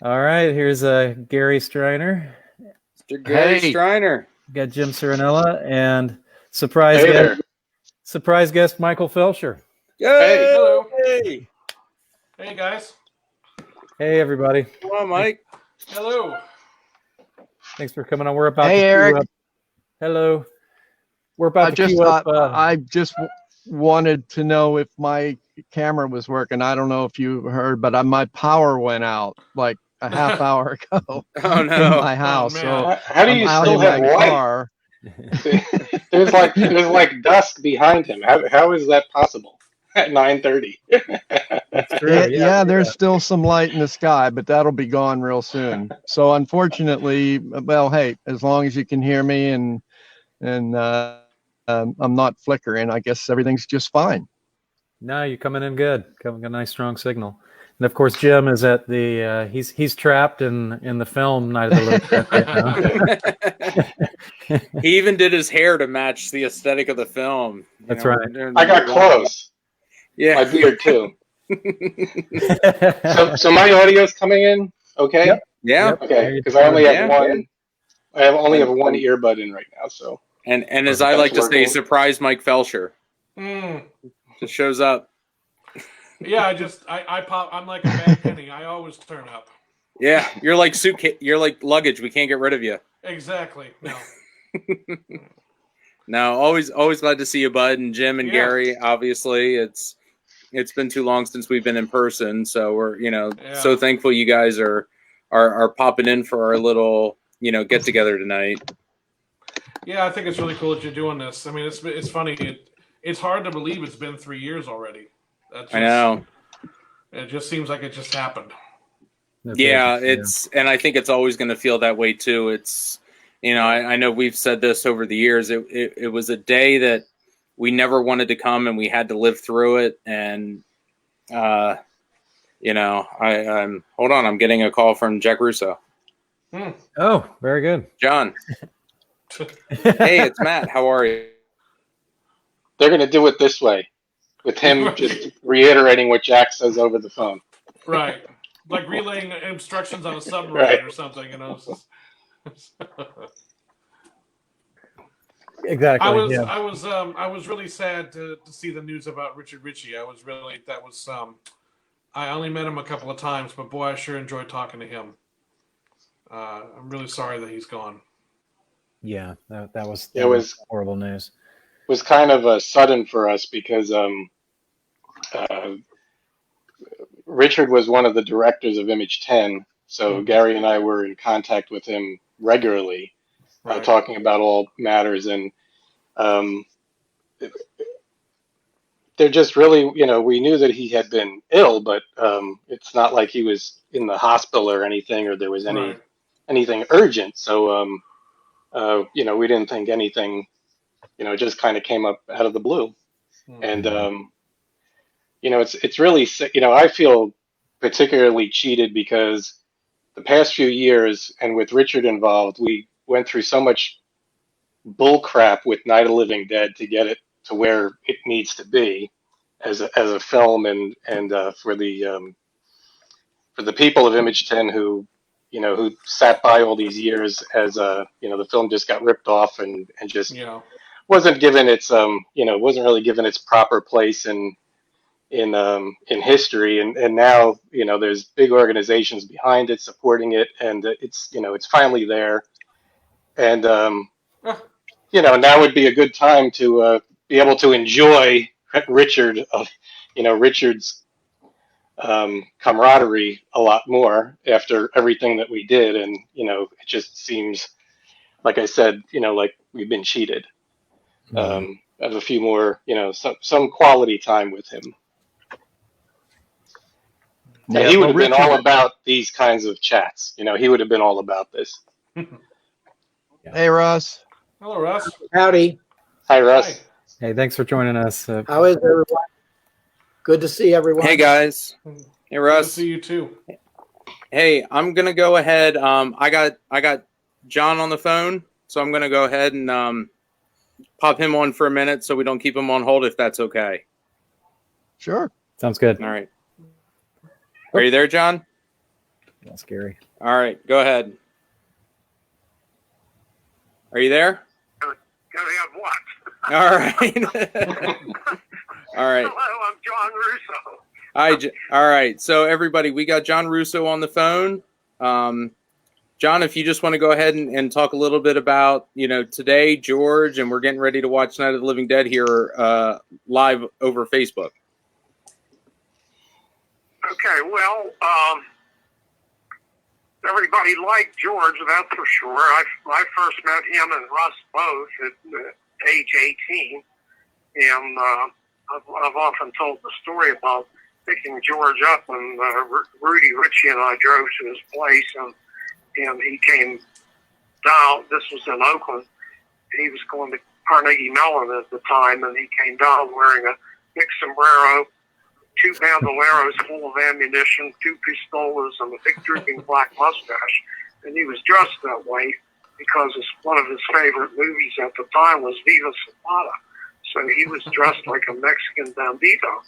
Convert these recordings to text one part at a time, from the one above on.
All right, here's Gary Streiner. Mr. Gary Streiner. Got Jim Cirronella and surprise guest Michael Felcher. Hey, hello. Hey. Hey, guys. Hey, everybody. Come on, Mike. Hello. Thanks for coming on. We're about to Eric. Hello. We're about to queue up. I just wanted to know if my camera was working. I don't know if you heard, but my power went out like a half hour ago in my house. So how do you still have light? There's like dusk behind him. How is that possible at 9:30? That's true. Yeah, there's still some light in the sky, but that'll be gone real soon. So unfortunately, well, hey, as long as you can hear me and I'm not flickering, I guess everything's just fine. No, you're coming in good. Got a nice strong signal. And of course, Jim is at the he's trapped in the film Night of the Living Dead. He even did his hair to match the aesthetic of the film. That's right. I got close. Yeah, my beard too. so my audio's coming in okay? Yep. Yeah. Yep. Okay, because I only have one. I only have one earbud in right now. So and as I like to say, surprise Mike Felcher. Just shows up. Yeah, I pop. I'm like a bad penny. I always turn up. Yeah, you're like suitcase. You're like luggage. We can't get rid of you. Exactly. No. No, always glad to see you, Bud, and Jim and Gary. Obviously, it's been too long since we've been in person, so we're so thankful you guys are popping in for our little get together tonight. Yeah, I think it's really cool that you're doing this. I mean, it's funny. It's hard to believe it's been 3 years already. I know. It just seems like it just happened. And I think it's always going to feel that way too. It's, I know we've said this over the years. It was a day that we never wanted to come, and we had to live through it. And, I'm hold on. I'm getting a call from Jack Russo. Oh, very good. John. Hey, it's Matt. How are you? They're going to do it this way, with him just reiterating what Jack says over the phone. Right. Like relaying instructions on a submarine or something, Exactly. I was really sad to see the news about Richard Richie. I only met him a couple of times, but boy, I sure enjoyed talking to him. I'm really sorry that he's gone. Yeah, that was horrible news. Was kind of sudden for us because Richard was one of the directors of Image 10, so Gary and I were in contact with him regularly, talking about all matters, and they're just really, we knew that he had been ill, but it's not like he was in the hospital or anything, or there was anything urgent, so we didn't think anything. It just kind of came up out of the blue. And, it's really sick. I feel particularly cheated because the past few years, and with Richard involved, we went through so much bull crap with Night of the Living Dead to get it to where it needs to be as a film, and for the people of Image 10 who sat by all these years as the film just got ripped off and just wasn't given its wasn't really given its proper place in history, and now there's big organizations behind it supporting it, and it's finally there, and now would be a good time to be able to enjoy Richard's camaraderie a lot more after everything that we did, and it just seems, like I said, like we've been cheated. Have a few more, some quality time with him. And he would have been all about these kinds of chats. He would have been all about this. Hey, Russ. Hello, Russ. Howdy. Hi, Russ. Hey, thanks for joining us. How is everyone? Good to see everyone. Hey, guys. Hey, Russ. Good to see you too. Hey, I'm gonna go ahead. I got John on the phone, so I'm gonna go ahead and pop him on for a minute so we don't keep him on hold, if that's okay. Sure. Sounds good. All right. Are you there, John? That's scary. All right, go ahead. Are you there? Gotta have what? All right. All right. Hello, I'm John Russo. Hi. All right. So everybody, we got John Russo on the phone. John, if you just want to go ahead and talk a little bit about, today, George, and we're getting ready to watch Night of the Living Dead here live over Facebook. Okay, well, everybody liked George, that's for sure. I first met him and Russ both at age 18, and I've often told the story about picking George up, and Rudy Richie and I drove to his place, and he came down. This was in Oakland. He was going to Carnegie Mellon at the time, and he came down wearing a big sombrero, 2 bandoleros full of ammunition, 2 pistolas, and a big drooping black mustache. And he was dressed that way because one of his favorite movies at the time was Viva Zapata. So he was dressed like a Mexican bandito.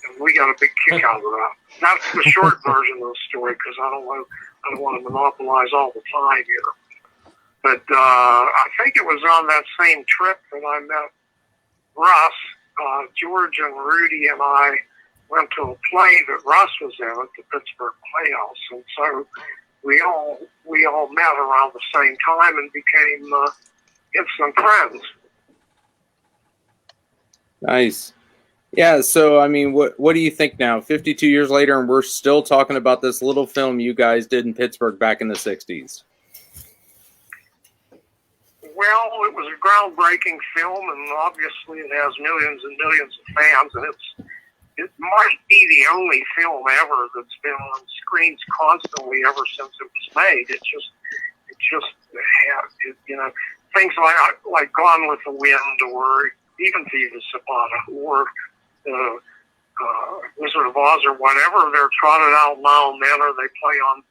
And we got a big kick out of that. That's the short version of the story, because I don't want to monopolize all the time here. But I think it was on that same trip that I met Russ. George and Rudy and I went to a play that Russ was in at the Pittsburgh Playhouse, and so we all met around the same time and became instant friends. Nice. Yeah, so, I mean, what do you think now? 52 years later, and we're still talking about this little film you guys did in Pittsburgh back in the 60s. Well, it was a groundbreaking film, and obviously it has millions and millions of fans, and it might be the only film ever that's been on screens constantly ever since it was made. It just had, things like Gone with the Wind, or even Viva Zapata, or Wizard of Oz, or whatever. They're trotted out now and then, or they play on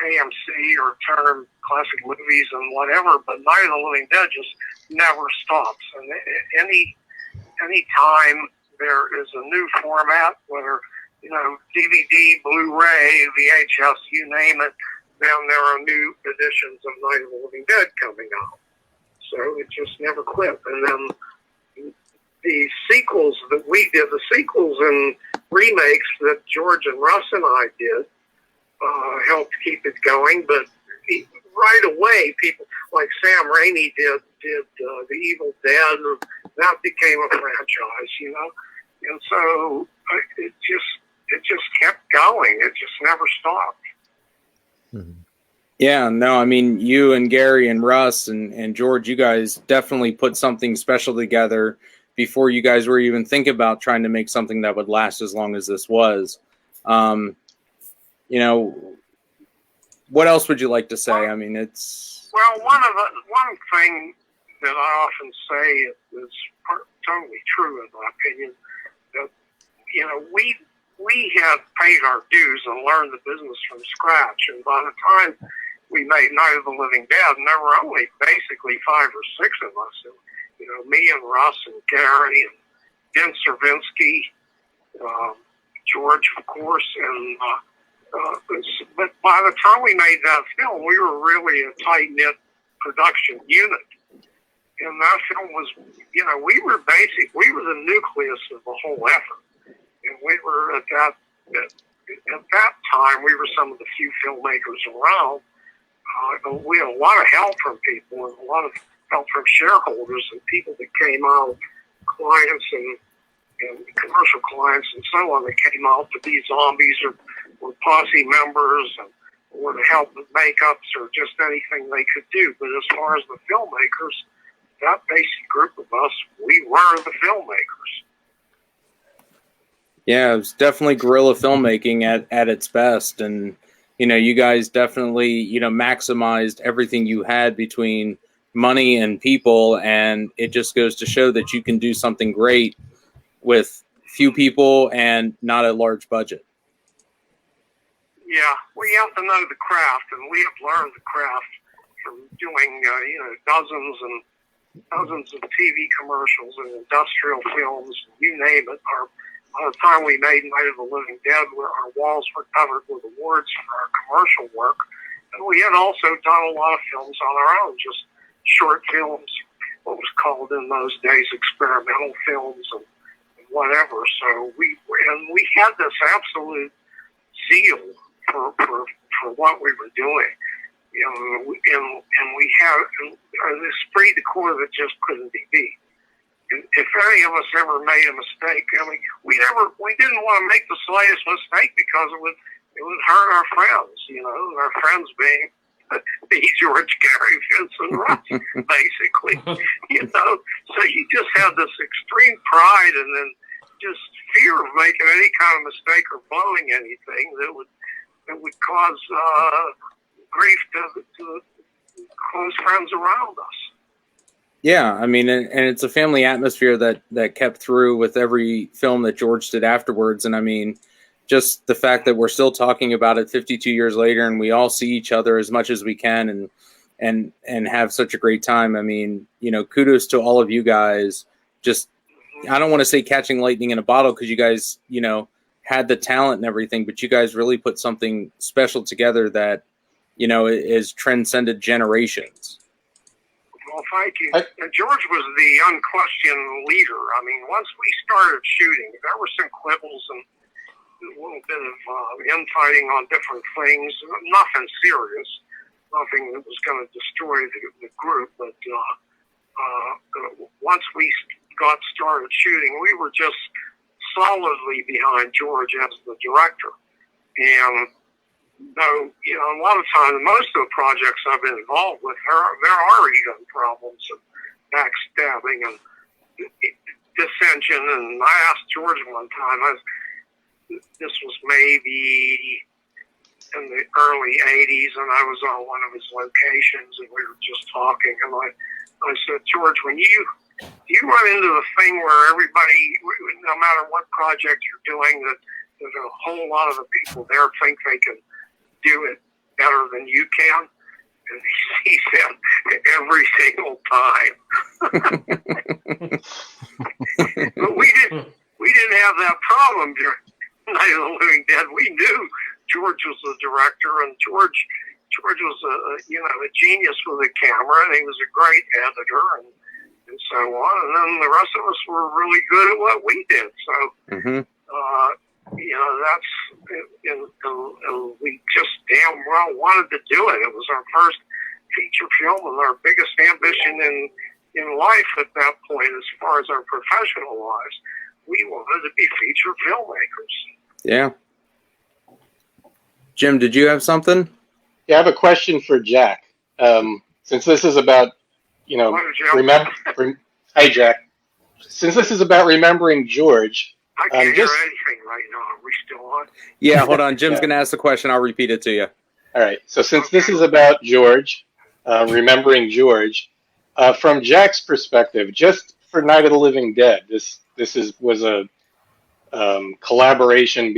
AMC or Turner Classic Movies and whatever. But Night of the Living Dead just never stops. And any time there is a new format, whether DVD, Blu-ray, VHS, you name it, then there are new editions of Night of the Living Dead coming out. So it just never quit. And then the sequels that we did, the sequels and remakes that George and Russ and I did, helped keep it going. But right away, people like Sam Raimi did The Evil Dead, and that became a franchise, And so it just kept going. It just never stopped. Mm-hmm. Yeah, no, I mean, you and Gary and Russ and George, you guys definitely put something special together before you guys were even thinking about trying to make something that would last as long as this was. What else would you like to say? I mean, it's... Well, one thing that I often say is totally true in my opinion, that, we had paid our dues and learned the business from scratch. And by the time we made Night of the Living Dead, and there were only basically 5 or 6 of us, and, me and Russ and Gary and Ben Cervinsky, George, of course, and but by the time we made that film, we were really a tight-knit production unit. And that film was, we were the nucleus of the whole effort. And we were at that time, we were some of the few filmmakers around. We had a lot of help from people, and a lot of help from shareholders and people that came out, clients and commercial clients and so on, that came out to be zombies or posse members, or to help with makeups, or just anything they could do. But as far as the filmmakers, that basic group of us, we were the filmmakers. Yeah, it was definitely guerrilla filmmaking at its best. And, you guys definitely, maximized everything you had between money and people. And it just goes to show that you can do something great with few people and not a large budget. Yeah, well, you have to know the craft, and we have learned the craft from doing, dozens and dozens of TV commercials and industrial films, you name it. by the time we made Night of the Living Dead, our walls were covered with awards for our commercial work. And we had also done a lot of films on our own, just short films, what was called in those days experimental films and whatever. So we had this absolute zeal for what we were doing. You know, and we had an esprit de corps that just couldn't be beat. And if any of us ever made a mistake, I mean, we didn't want to make the slightest mistake because it would hurt our friends, you know, our friends being George, Gary, Vince, and Russ, basically, you know. So you just had this extreme pride and then just fear of making any kind of mistake or blowing anything that would cause grief to close friends around us. Yeah, I mean, and it's a family atmosphere that kept through with every film that George did afterwards. And I mean, just the fact that we're still talking about it 52 years later, and we all see each other as much as we can, and have such a great time. I mean, you know, kudos to all of you guys. Just, I don't want to say catching lightning in a bottle, because you guys, you know, had the talent and everything, but you guys really put something special together that, you know, is transcended generations. Well, thank you. George was the unquestioned leader. I mean, once we started shooting, there were some quibbles and a little bit of infighting on different things. Nothing serious, nothing that was going to destroy the group. But once we got started shooting, we were just solidly behind George as the director. And though, you know, a lot of times, most of the projects I've been involved with, there are ego problems and backstabbing and dissension. And I asked George one time, this was maybe in the early 80s, and I was on one of his locations, and we were just talking, and I said, George, when you run into the thing where everybody, no matter what project you're doing, that there's a whole lot of the people there think they can do it better than you can? And he said, every single time. But we didn't have that problem during Night of the Living Dead. We knew George was the director, and George was a genius with a camera, and he was a great editor, and so on. And then the rest of us were really good at what we did. So, you know, and we just damn well wanted to do it. It was our first feature film and our biggest ambition in life at that point, as far as our professional lives. We wanted to be feature filmmakers. Yeah. Jim, did you have something? Yeah, I have a question for Jack. Since this is about, you know, hi, Jack. Since this is about remembering George, I can't hear anything right now. Are we still on? Yeah, hold on. Jim's going to ask the question. I'll repeat it to you. All right. So since this is about George, remembering George, from Jack's perspective, just for Night of the Living Dead, this was a collaboration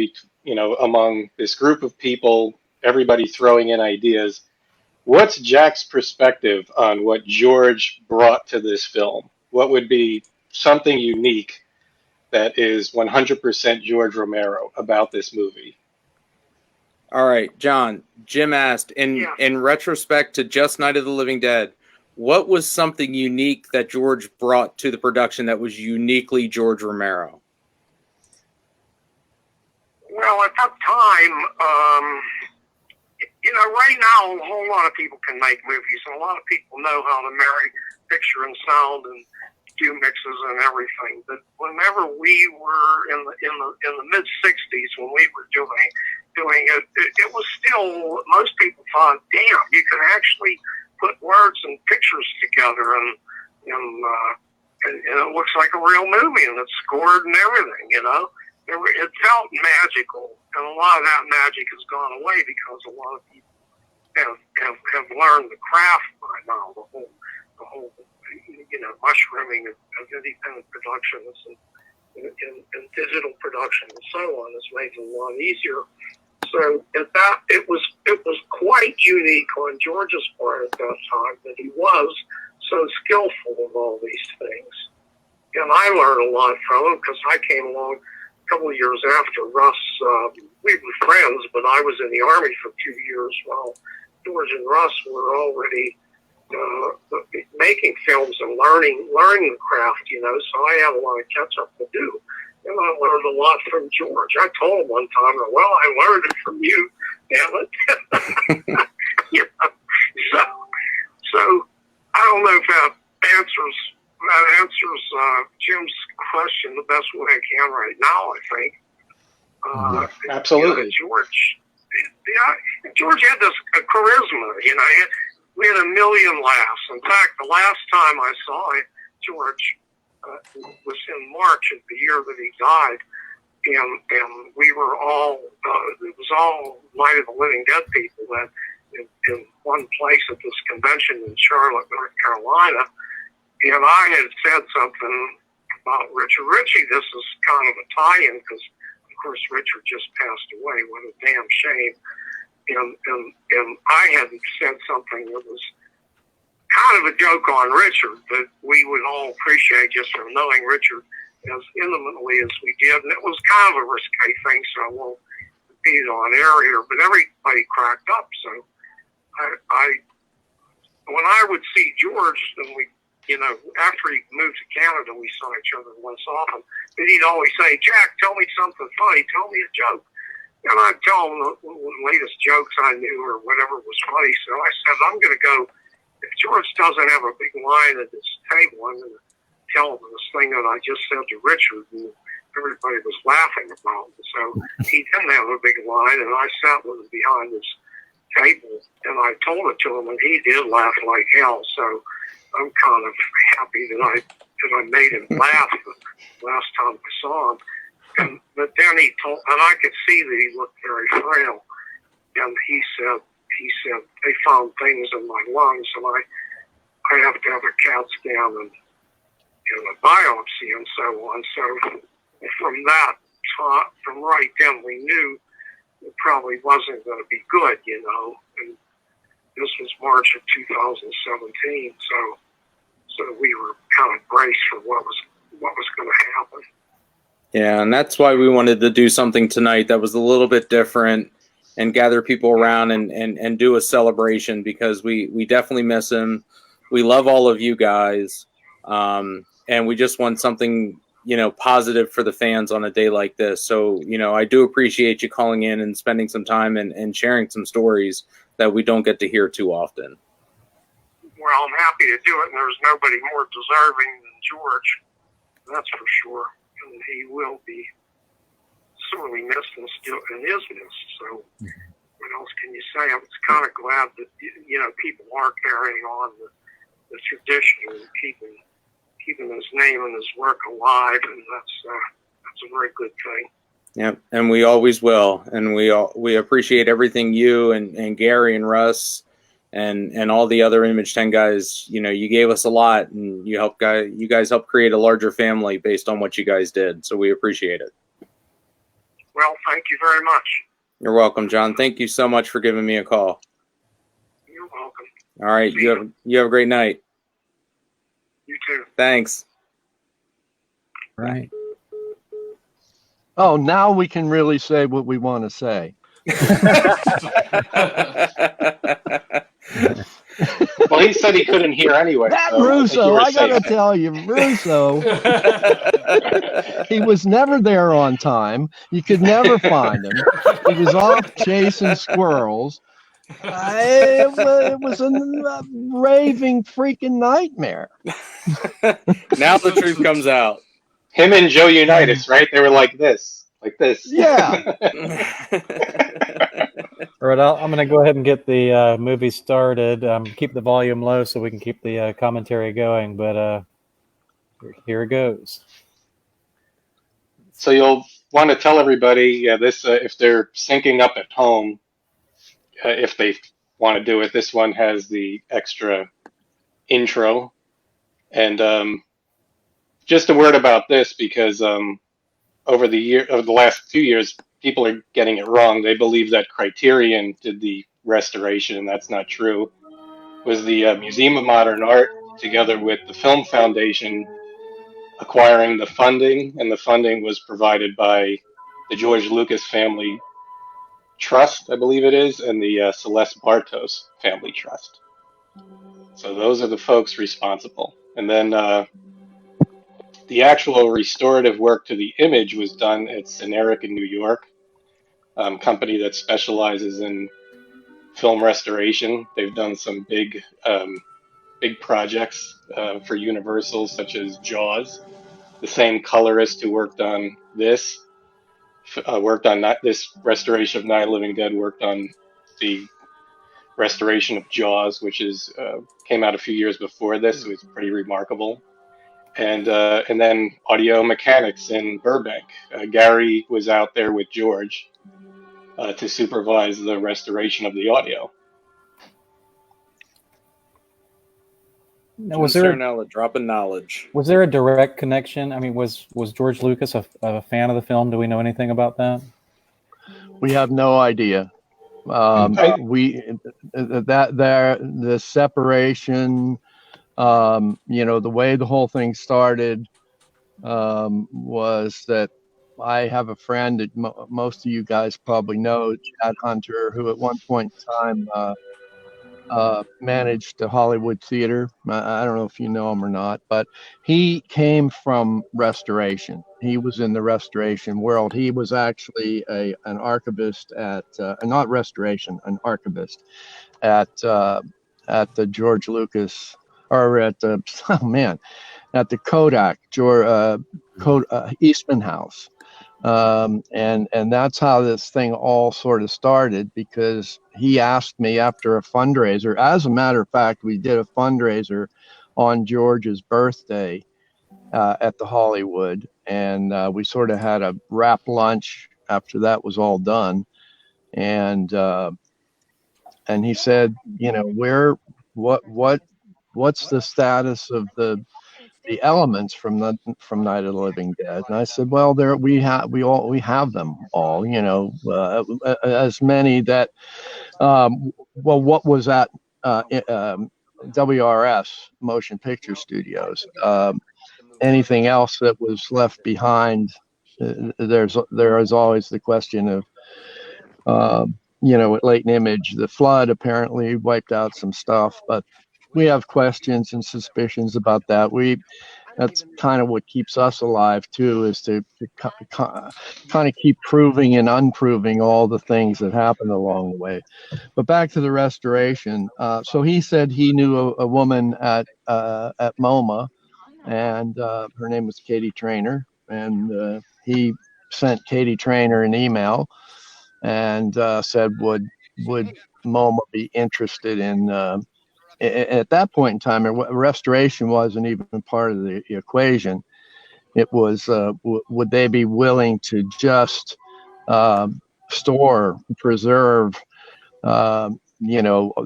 among this group of people, everybody throwing in ideas. What's Jack's perspective on what George brought to this film? What would be something unique that is 100% George Romero about this movie? All right, John. Jim asked, in retrospect to just Night of the Living Dead, what was something unique that George brought to the production that was uniquely George Romero? Well, at that time, right now a whole lot of people can make movies, and a lot of people know how to marry picture and sound and do mixes and everything. But whenever we were in the mid '60s, when we were doing it, it was still, most people thought, damn, you can actually put words and pictures together, and it looks like a real movie, and it's scored and everything. It felt magical, and a lot of that magic has gone away because a lot of people have learned the craft by now. The whole mushrooming of independent productions and digital production and so on has made it a lot easier. So it was quite unique on George's part at that time that he was so skillful in all these things, and I learned a lot from him because I came along couple of years after Russ, we were friends, but I was in the Army for 2 years while George and Russ were already making films and learning the craft, you know, so I had a lot of catch up to do. And I learned a lot from George. I told him one time, well, I learned it from you, damn it. You know? So I don't know if that answers Jim's question the best way I can right now, I think. Absolutely. You know, George had this charisma, you know. We had a million laughs. In fact, the last time I saw George was in March of the year that he died, and we were all, it was all Night of the Living Dead people that in one place at this convention in Charlotte, North Carolina, and I had said something about Richard Richie. This is kind of a tie-in because, of course, Richard just passed away. What a damn shame. And I had said something that was kind of a joke on Richard that we would all appreciate just from knowing Richard as intimately as we did. And it was kind of a risque thing, so I won't repeat it on air here, but everybody cracked up. So when I would see George, and we, you know, after he moved to Canada, we saw each other less often, but he'd always say, Jack, tell me something funny, tell me a joke. And I'd tell him the latest jokes I knew or whatever was funny. So I said, I'm going to go, if George doesn't have a big line at this table, I'm going to tell him this thing that I just said to Richard, and everybody was laughing about it. So he didn't have a big line, and I sat with him behind his table, and I told it to him, and he did laugh like hell. So I'm kind of happy that I made him laugh the last time I saw him. But then he told, and I could see that he looked very frail. And he said they found things in my lungs, and I have to have a CAT scan and a biopsy and so on. So from right then, we knew it probably wasn't going to be good, you know. And this was March of 2017, so we were kind of braced for what was going to happen. Yeah, and that's why we wanted to do something tonight that was a little bit different and gather people around and do a celebration, because we definitely miss him. We love all of you guys, and we just want something, you know, positive for the fans on a day like this. So, you know, I do appreciate you calling in and spending some time and sharing some stories that we don't get to hear too often. Well, I'm happy to do it, and there's nobody more deserving than George, that's for sure. And he will be sorely missed and is missed. So what else can you say? I'm kind of glad that, you know, people are carrying on the tradition and keeping his name and his work alive, and that's a very good thing. Yeah, and we always will, and we appreciate everything you and Gary and Russ and all the other Image 10 guys. You know, you gave us a lot, and you guys helped create a larger family based on what you guys did. So we appreciate it. Well, thank you very much. You're welcome, John. Thank you so much for giving me a call. You're welcome. All right, you have a great night. You too. Thanks. Right. Oh, now we can really say what we want to say. Well, he said he couldn't hear anyway. That so Russo, I gotta safe. tell you, Russo, he was never there on time. You could never find him. He was off chasing squirrels. It was a raving freaking nightmare. Now the truth comes out. Him and Joe Unitas, right? They were like this. Yeah. All right, I'm going to go ahead and get the movie started. Keep the volume low so we can keep the commentary going, but here it goes. So you'll want to tell everybody this if they're syncing up at home, if they want to do it. This one has the extra intro, and just a word about this, because over the last few years, people are getting it wrong. They believe that Criterion did the restoration, and that's not true. It was the Museum of Modern Art, together with the Film Foundation, acquiring the funding, and the funding was provided by the George Lucas Family Trust, I believe it is, and the Celeste Bartos Family Trust. So those are the folks responsible. And then the actual restorative work to the image was done at Cineric in New York, company that specializes in film restoration. They've done some big projects for Universal, such as Jaws. The same colorist who worked on this this restoration of Night of the Living Dead worked on the restoration of Jaws, which is came out a few years before this. It was pretty remarkable. And then audio mechanics in Burbank. Gary was out there with George to supervise the restoration of the audio. Now, Jim Cirronella dropping knowledge. Was there a direct connection? I mean, was George Lucas a fan of the film? Do we know anything about that? We have no idea. The separation, the way the whole thing started was that I have a friend that most of you guys probably know, Chad Hunter, who at one point in time managed the Hollywood Theater. I don't know if you know him or not, but he came from restoration. He was in the restoration world. He was actually an archivist at not restoration, an archivist at the George Lucas, or at the at the Kodak Eastman House. And that's how this thing all sort of started, because he asked me after a fundraiser. As a matter of fact, we did a fundraiser on George's birthday at the Hollywood, and we sort of had a wrap lunch after that was all done. And he said, what's the status of the elements from Night of the Living Dead? And I said, well, we have them all, as many that, what was at WRS Motion Picture Studios? Anything else that was left behind, there is always the question of, at Latent Image, the flood apparently wiped out some stuff, but we have questions and suspicions about that. That's kind of what keeps us alive too, is to kind of keep proving and unproving all the things that happened along the way. But back to the restoration. So he said he knew a woman at MoMA, and her name was Katie Trainer, and he sent Katie Trainer an email and said, would MoMA be interested in at that point in time, restoration wasn't even part of the equation. It was, would they be willing to just preserve, the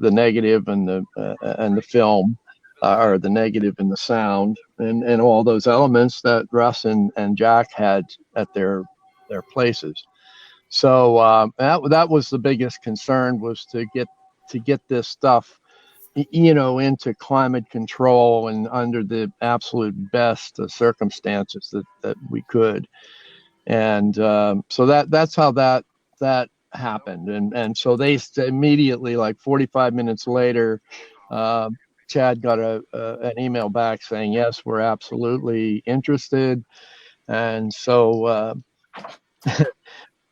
negative and the film, or the negative and the sound, and all those elements that Russ and Jack had at their places. So that was the biggest concern, was to get this stuff into climate control and under the absolute best circumstances that we could. And so that's how that happened. And so they immediately, like 45 minutes later, Chad got an email back saying, yes, we're absolutely interested. And so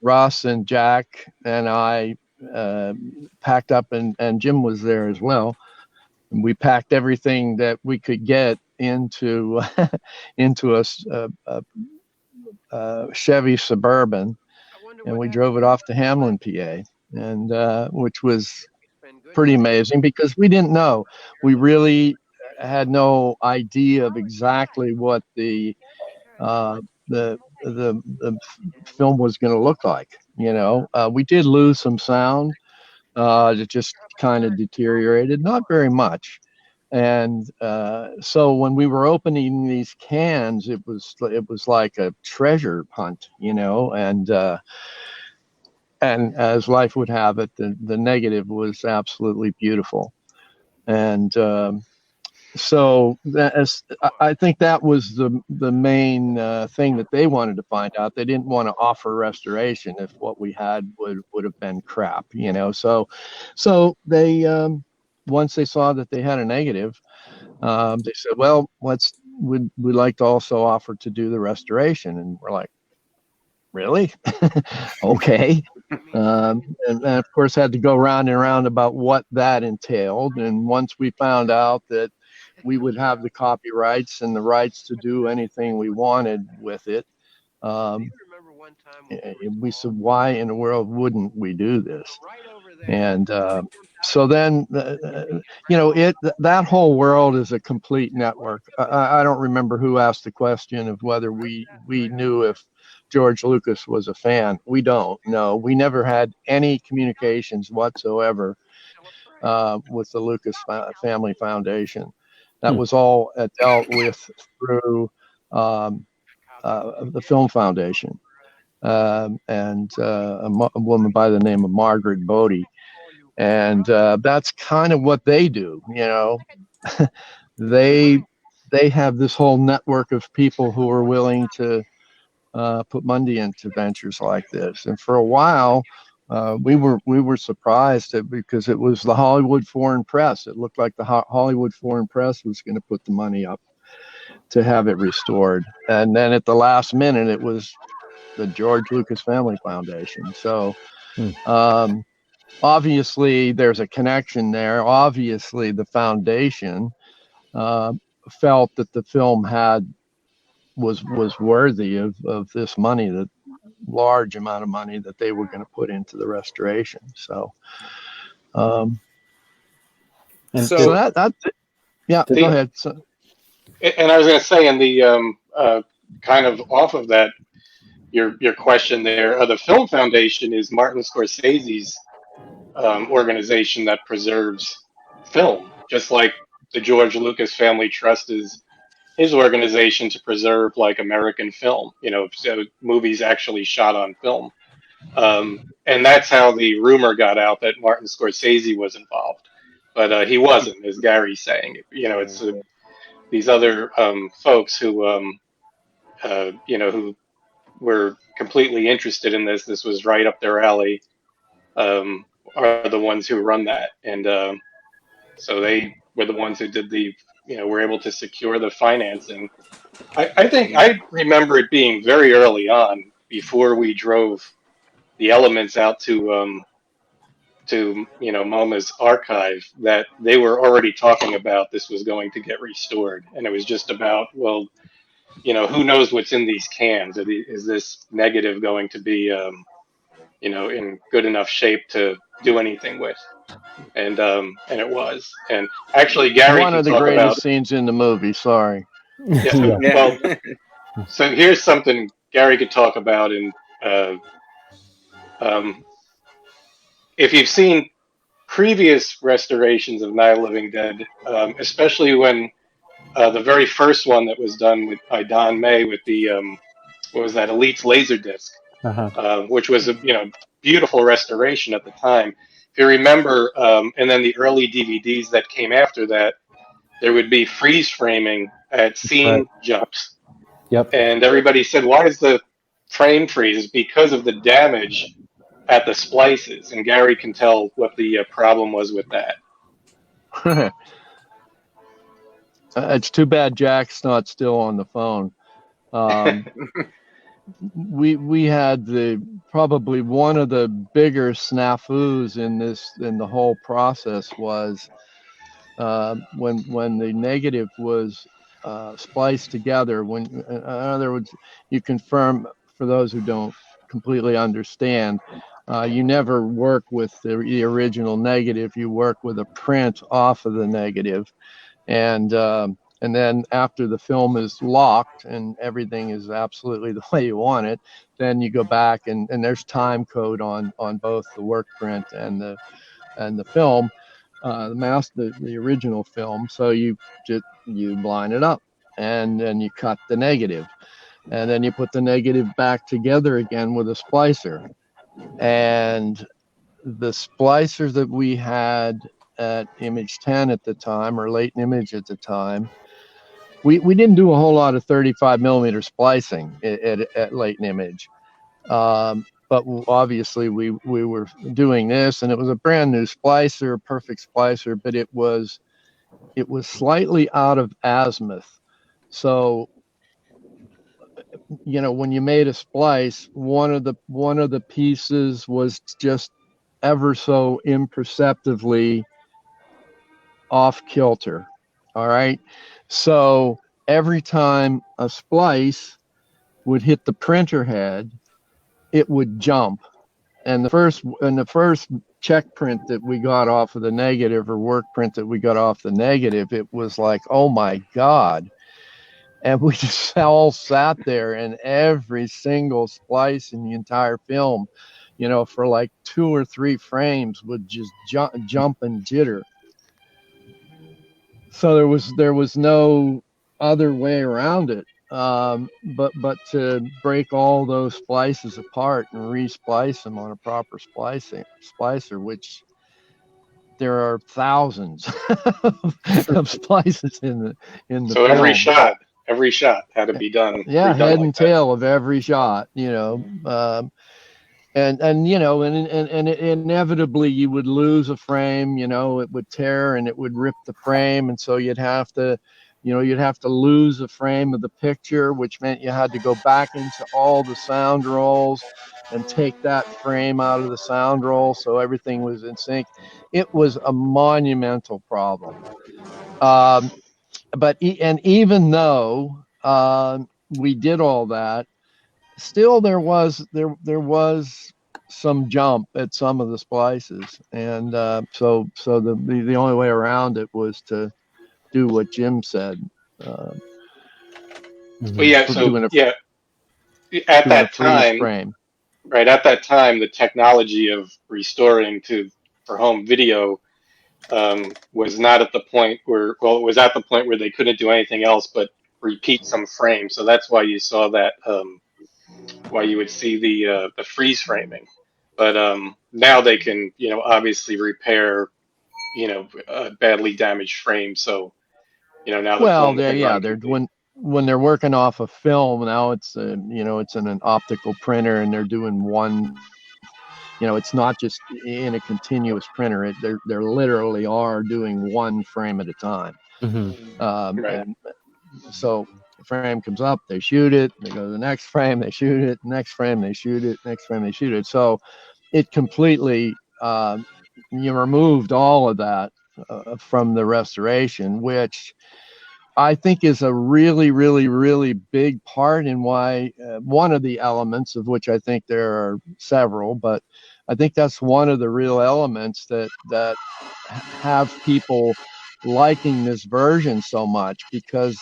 Ross and Jack and I packed up, and Jim was there as well. We packed everything that we could get into a Chevy Suburban, and we drove it off to Hamlin, PA, and which was pretty amazing, because we didn't know. We really had no idea of exactly what the film was going to look like. We did lose some sound. It just kind of deteriorated, not very much. And so when we were opening these cans, it was like a treasure hunt, and as life would have it, the negative was absolutely beautiful. And So I think that was the main thing that they wanted to find out. They didn't want to offer restoration if what we had would have been crap, you know. So they once they saw that they had a negative, they said, well, we'd like to also offer to do the restoration. And we're like, really? Okay. And of course had to go round and round about what that entailed. And once we found out that we would have the copyrights and the rights to do anything we wanted with it, we said, why in the world wouldn't we do this? And so then, you know, that whole world is a complete network. I don't remember who asked the question of whether we knew if George Lucas was a fan. We don't. No, we never had any communications whatsoever with the Lucas Family Foundation. That was all dealt with through the Film Foundation and a woman by the name of Margaret Bodie. And that's kind of what they do, you know. They have this whole network of people who are willing to put money into ventures like this. And for a while, we were surprised because it was the Hollywood Foreign Press. It looked like the Hollywood Foreign Press was going to put the money up to have it restored. And then at the last minute, it was the George Lucas Family Foundation. So obviously there's a connection there. Obviously the foundation felt that the film was worthy of this money, that large amount of money that they were going to put into the restoration. So so that's it. Yeah, go ahead. So, and I was going to say, in the kind of off of that, your question there, the Film Foundation is Martin Scorsese's organization that preserves film, just like the George Lucas Family Trust is his organization to preserve like American film, you know, so movies actually shot on film. And that's how the rumor got out that Martin Scorsese was involved, but he wasn't, as Gary's saying. You know, it's these other folks who, you know, who were completely interested in this. This was right up their alley. Are the ones who run that, and so they were the ones who did the, you know, were able to secure the financing. I think I remember it being very early on, before we drove the elements out to you know, MoMA's archive, that they were already talking about this was going to get restored, and it was just about, well, you know, who knows what's in these cans? Is this negative going to be you know, in good enough shape to do anything with? And it was. And actually, Gary, one of the greatest scenes in the movie. Sorry. Yeah. Well, so here's something Gary could talk about. And if you've seen previous restorations of Night of the Living Dead, especially when the very first one that was done by Don May with the what was that, Elite's Laserdisc, which was a, you know, beautiful restoration at the time. If you remember, and then the early DVDs that came after that, there would be freeze framing at scene jumps. Yep. And everybody said, why is the frame freeze? Because of the damage at the splices. And Gary can tell what the problem was with that. It's too bad Jack's not still on the phone. We had probably one of the bigger snafus in the whole process was when the negative was spliced together. When, in other words, you confirm, for those who don't completely understand, you never work with the original negative. You work with a print off of the negative, and then after the film is locked and everything is absolutely the way you want it, then you go back and there's time code on both the work print and the film, the original film. So you line it up, and then you cut the negative, and then you put the negative back together again with a splicer. And the splicer that we had at Image 10 at the time, or Late Image at the time, we didn't do a whole lot of 35 millimeter splicing at Late Image. But obviously we were doing this, and it was a brand new splicer, perfect splicer, but it was slightly out of azimuth. So, you know, when you made a splice, one of the pieces was just ever so imperceptibly off kilter. All right. So every time a splice would hit the printer head, it would jump. And the first check print that we got off of the negative, or work print that we got off the negative, it was like, oh my God. And we just all sat there, and every single splice in the entire film, you know, for like 2 or 3 frames would just jump and jitter. So there was no other way around it, but to break all those splices apart and re-splice them on a proper splicer, which there are thousands of splices in the So film. every shot had to be done. Yeah, head like and tail of every shot, you know. And you know, and inevitably you would lose a frame, you know, it would tear and it would rip the frame, and so you'd have to lose a frame of the picture, which meant you had to go back into all the sound rolls and take that frame out of the sound roll so everything was in sync. It was a monumental problem. But even though we did all that, still there was some jump at some of the splices, and so the only way around it was to do what Jim said. Well, yeah. So at that time, frame. right at that time, the technology of restoring for home video was not at the point where, well, it was at the point where they couldn't do anything else but repeat some frames. So that's why you saw that. Why you would see the freeze framing, but now they can, you know, obviously repair, you know, badly damaged frames. So, you know, now when they're working off a film now, it's you know, it's in an optical printer, and they're doing one. You know, it's not just in a continuous printer. They're literally are doing one frame at a time. Mm-hmm. Right. And so the frame comes up, they shoot it, they go to the next frame, they shoot it, next frame, they shoot it, next frame, they shoot it. So it completely, you removed all of that from the restoration, which I think is a really, really, really big part in why one of the elements, of which I think there are several, but I think that's one of the real elements that have people liking this version so much, because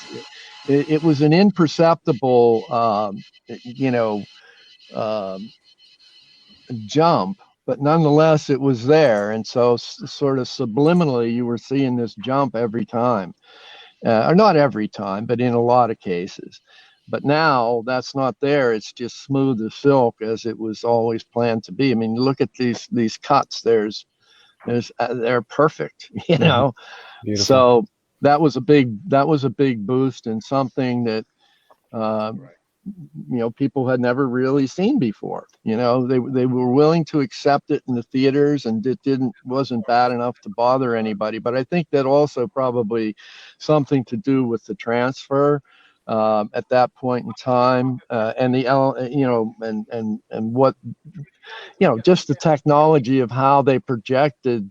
it was an imperceptible, you know, jump, but nonetheless it was there, and so sort of subliminally you were seeing this jump every time, or not every time, but in a lot of cases. But now that's not there. It's just smooth as silk, as it was always planned to be. I mean, look at these cuts. They're perfect, you know. Beautiful. So that was a big boost, and something that you know, people had never really seen before. You know, they were willing to accept it in the theaters, and it wasn't bad enough to bother anybody. But I think that also probably something to do with the transfer at that point in time, and the you know, and what, you know, just the technology of how they projected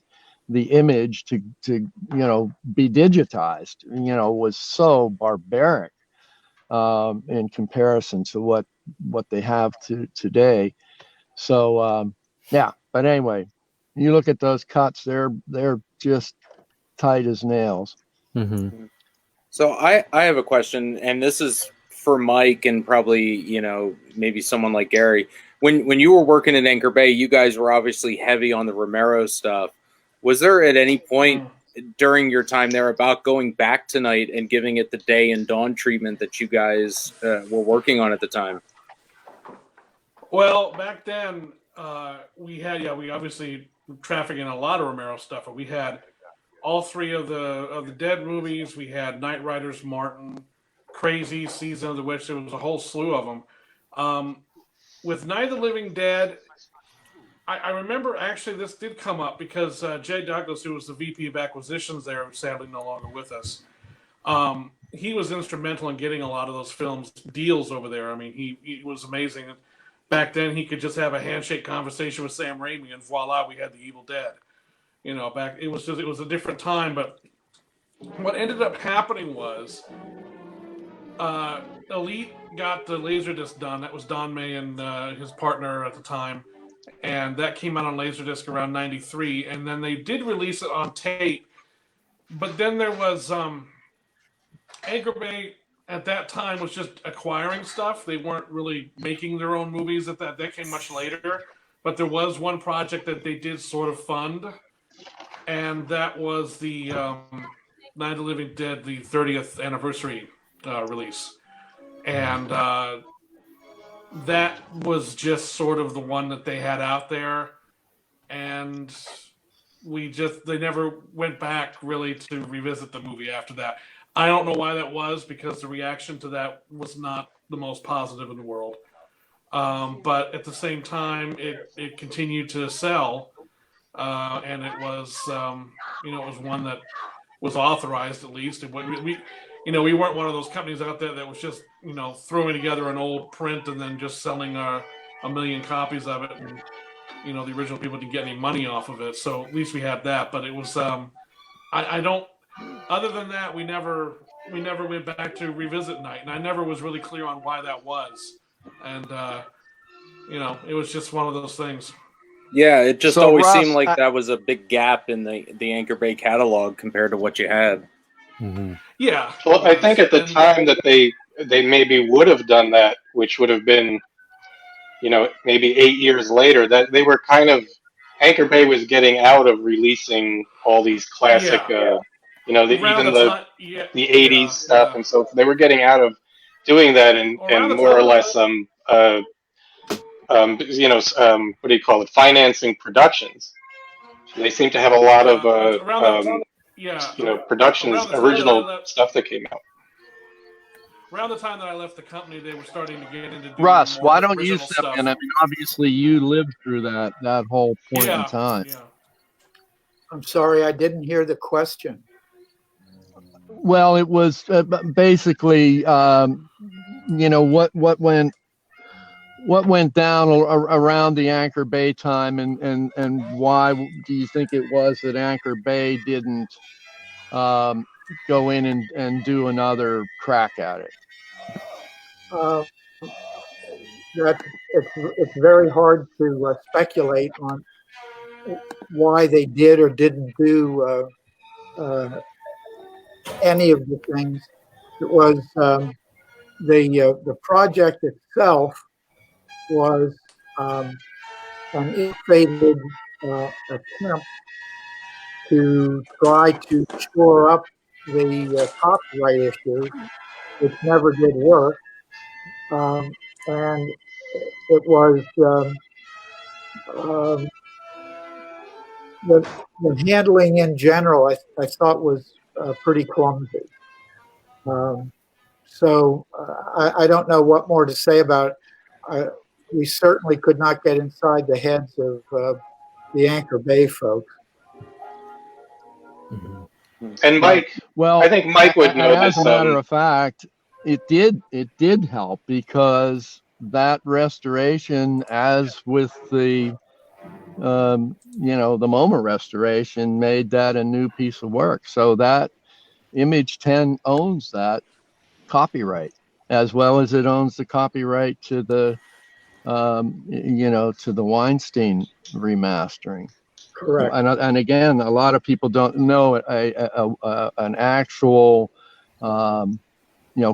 the image to you know, be digitized, you know, was so barbaric in comparison to what they have today. So yeah, but anyway, you look at those cuts, they're just tight as nails. Mm-hmm. So I have a question, and this is for Mike and probably, you know, maybe someone like Gary. When you were working at Anchor Bay, you guys were obviously heavy on the Romero stuff. Was there at any point during your time there about going back tonight and giving it the day and dawn treatment that you guys were working on at the time? Well, back then we obviously traffic in a lot of Romero stuff, and we had all three of the Dead movies. We had Night Riders, Martin, Crazy, Season of the Witch. There was a whole slew of them. With Night of the Living Dead, I remember actually this did come up because Jay Douglas, who was the VP of Acquisitions there, who's sadly no longer with us, he was instrumental in getting a lot of those films deals over there. I mean, he was amazing. Back then, he could just have a handshake conversation with Sam Raimi, and voila, we had the Evil Dead. You know, it was a different time. But what ended up happening was Elite got the Laserdisc done. That was Don May and his partner at the time. And that came out on Laserdisc around 93. And then they did release it on tape. But then there was Anchor Bay at that time was just acquiring stuff. They weren't really making their own movies. That came much later. But there was one project that they did sort of fund. And that was the Night of the Living Dead, the 30th anniversary release. And that was just sort of the one that they had out there, and they never went back really to revisit the movie after that. I don't know why that was, because the reaction to that was not the most positive in the world. But at the same time, it continued to sell, and it was it was one that was authorized at least. We weren't one of those companies out there that was just, throwing together an old print and then just selling a million copies of it. And, the original people didn't get any money off of it. So at least we had that. But it was, other than that, we never went back to revisit Night. And I never was really clear on why that was. And, it was just one of those things. Yeah, it just always Russ, seemed like that was a big gap in the Anchor Bay catalog compared to what you had. Mm-hmm. Yeah. Well, I think at the time that they maybe would have done that, which would have been, maybe 8 years later, that they were kind of, Anchor Bay was getting out of releasing all these classic, even the 80s stuff, and so they were getting out of doing that and more or less what do you call it, financing productions. They seem to have a lot of productions, original stuff that came out. Around the time that I left the company, they were starting to get into doing Russ, more why don't you original step stuff. in? I mean, obviously you lived through that whole point in time. Yeah. I'm sorry, I didn't hear the question. Well, it was basically, what went down around the Anchor Bay time, and why do you think it was that Anchor Bay didn't go in and do another crack at it? It's very hard to speculate on why they did or didn't do any of the things. It was the project itself was an ill-fated attempt to try to shore up the copyright issue, which never did work. And it was the handling in general, I thought was pretty clumsy. So I don't know what more to say about it. We certainly could not get inside the heads of the Anchor Bay folks. Mm-hmm. And Mike, well, I think Mike would know as this. a matter of fact, it did help, because that restoration, as with the the MoMA restoration, made that a new piece of work. So that Image 10 owns that copyright, as well as it owns the copyright to the to the Weinstein remastering. Correct. And again, a lot of people don't know an actual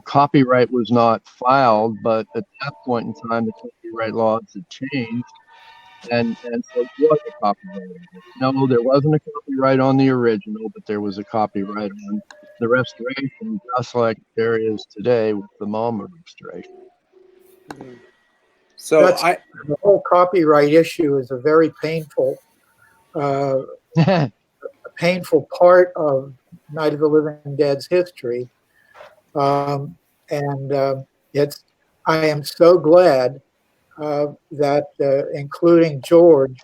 copyright was not filed, but at that point in time, the copyright laws had changed, and so it was a copyright. No, there wasn't a copyright on the original, but there was a copyright on the restoration, just like there is today with the MoMA restoration. So the whole copyright issue is a very painful painful part of Night of the Living Dead's history. I am so glad that including George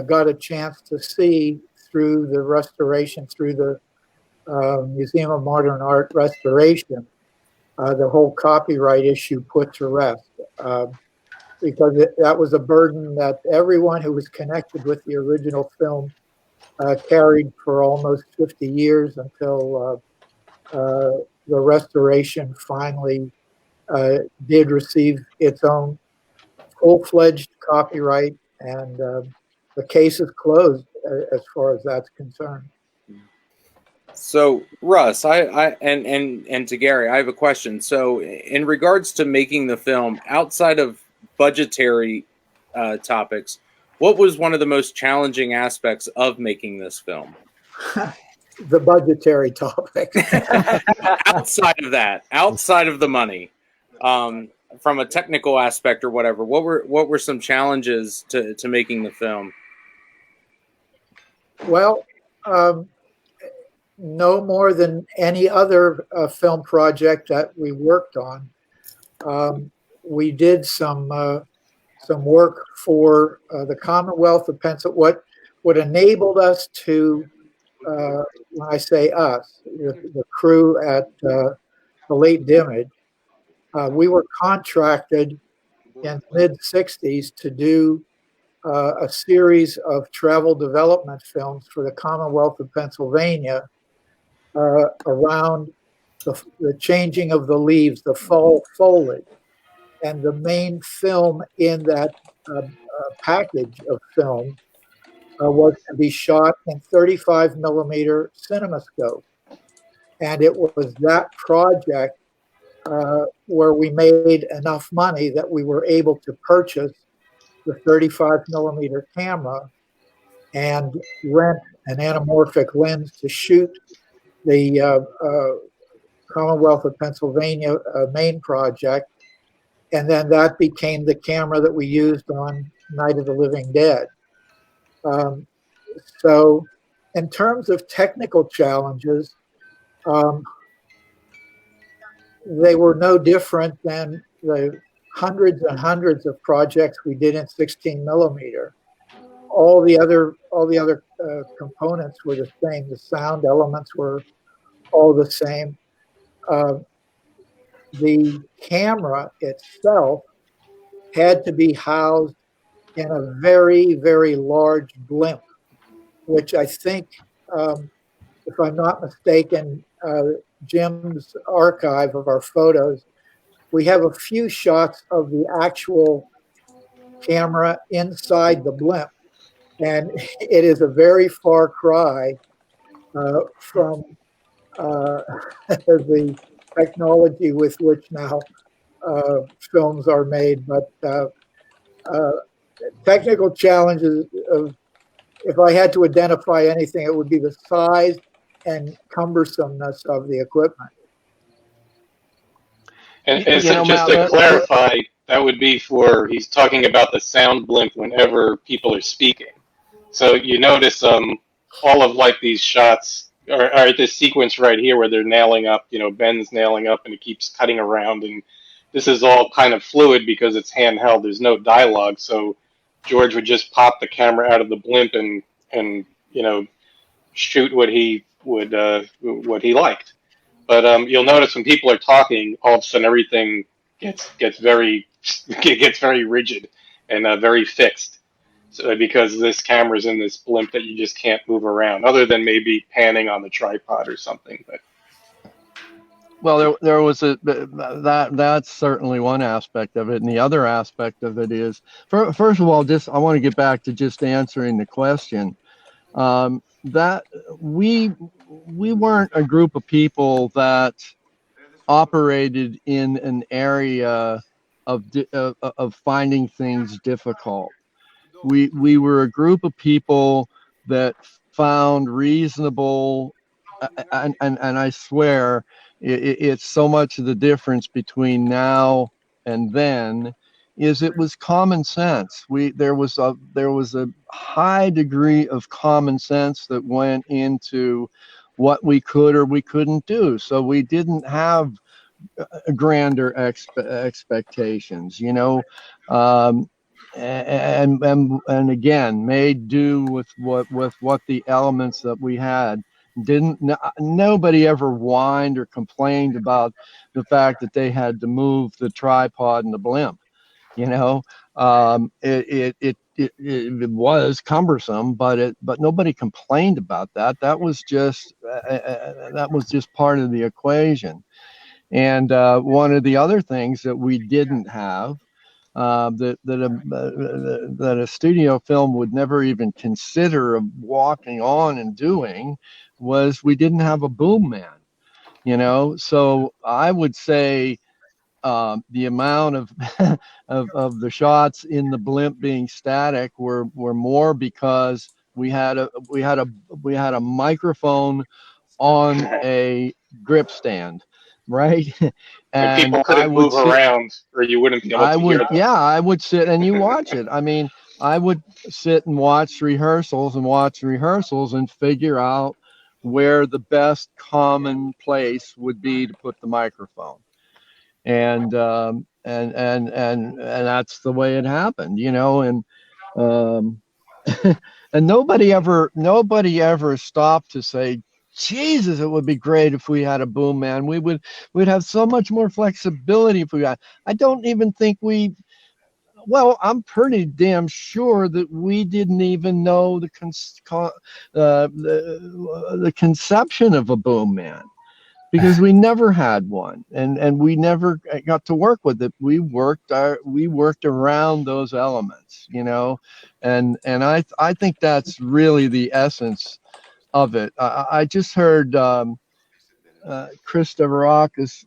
got a chance to see through the restoration, through the Museum of Modern Art restoration, the whole copyright issue put to rest. Because that was a burden that everyone who was connected with the original film carried for almost 50 years until the restoration finally did receive its own full-fledged copyright, and the case is closed as far as that's concerned. So, Russ, and to Gary, I have a question. So, in regards to making the film, outside of budgetary topics, what was one of the most challenging aspects of making this film? The budgetary topic. Outside of that, outside of the money, from a technical aspect or whatever, what were some challenges to making the film? Well, no more than any other film project that we worked on. We did some work for the Commonwealth of Pennsylvania. What enabled us to, when I say us, the crew at the Late Dimage, we were contracted in the mid-'60s to do a series of travel development films for the Commonwealth of Pennsylvania around the changing of the leaves, the fall foliage. And the main film in that package of film was to be shot in 35 millimeter CinemaScope. And it was that project where we made enough money that we were able to purchase the 35 millimeter camera and rent an anamorphic lens to shoot the Commonwealth of Pennsylvania main project. And then that became the camera that we used on Night of the Living Dead. So in terms of technical challenges, they were no different than the hundreds and hundreds of projects we did in 16 millimeter. All the other components were the same. The sound elements were all the same. The camera itself had to be housed in a very, very large blimp, which I think, if I'm not mistaken, Jim's archive of our photos, we have a few shots of the actual camera inside the blimp. And it is a very far cry from the technology with which now films are made. But technical challenges of, if I had to identify anything, it would be the size and cumbersomeness of the equipment. And so just to clarify, that would be for, he's talking about the sound blimp whenever people are speaking. So you notice all of like these shots, or this sequence right here where they're nailing up, Ben's nailing up and it keeps cutting around. And this is all kind of fluid because it's handheld. There's no dialogue. So George would just pop the camera out of the blimp and shoot what he would, what he liked. But you'll notice when people are talking, all of a sudden everything gets very rigid and very fixed. So, because this camera's in this blimp that you just can't move around, other than maybe panning on the tripod or something. But well, there was that's certainly one aspect of it, and the other aspect of it is, first of all, I want to get back to just answering the question. That we weren't a group of people that operated in an area of finding things difficult. We were a group of people that found reasonable, and I swear it's so much of the difference between now and then is it was common sense. There was a high degree of common sense that went into what we could or we couldn't do. So we didn't have grander expectations, you know, and again made do with what the elements that we had. Nobody ever whined or complained about the fact that they had to move the tripod and the blimp. You know, it was cumbersome, but nobody complained about that. That was just part of the equation. And one of the other things that we didn't have, that a studio film would never even consider of walking on and doing, was we didn't have a boom man. You know, so I would say the amount of, of the shots in the blimp being static were more because we had a microphone on a grip stand, right? And people couldn't move around, or you wouldn't be able to hear them. Yeah, I would sit and you watch it. I mean, I would sit and watch rehearsals and figure out where the best common place would be to put the microphone. And that's the way it happened, you know. And and nobody ever stopped to say, Jesus, it would be great if we had a boom man. We'd have so much more flexibility if we got. I don't even think well, I'm pretty damn sure that we didn't even know the conception of a boom man, because we never had one, and we never got to work with it. We worked around those elements, you know, and I think that's really the essence of it. I just heard Chris Deverakis.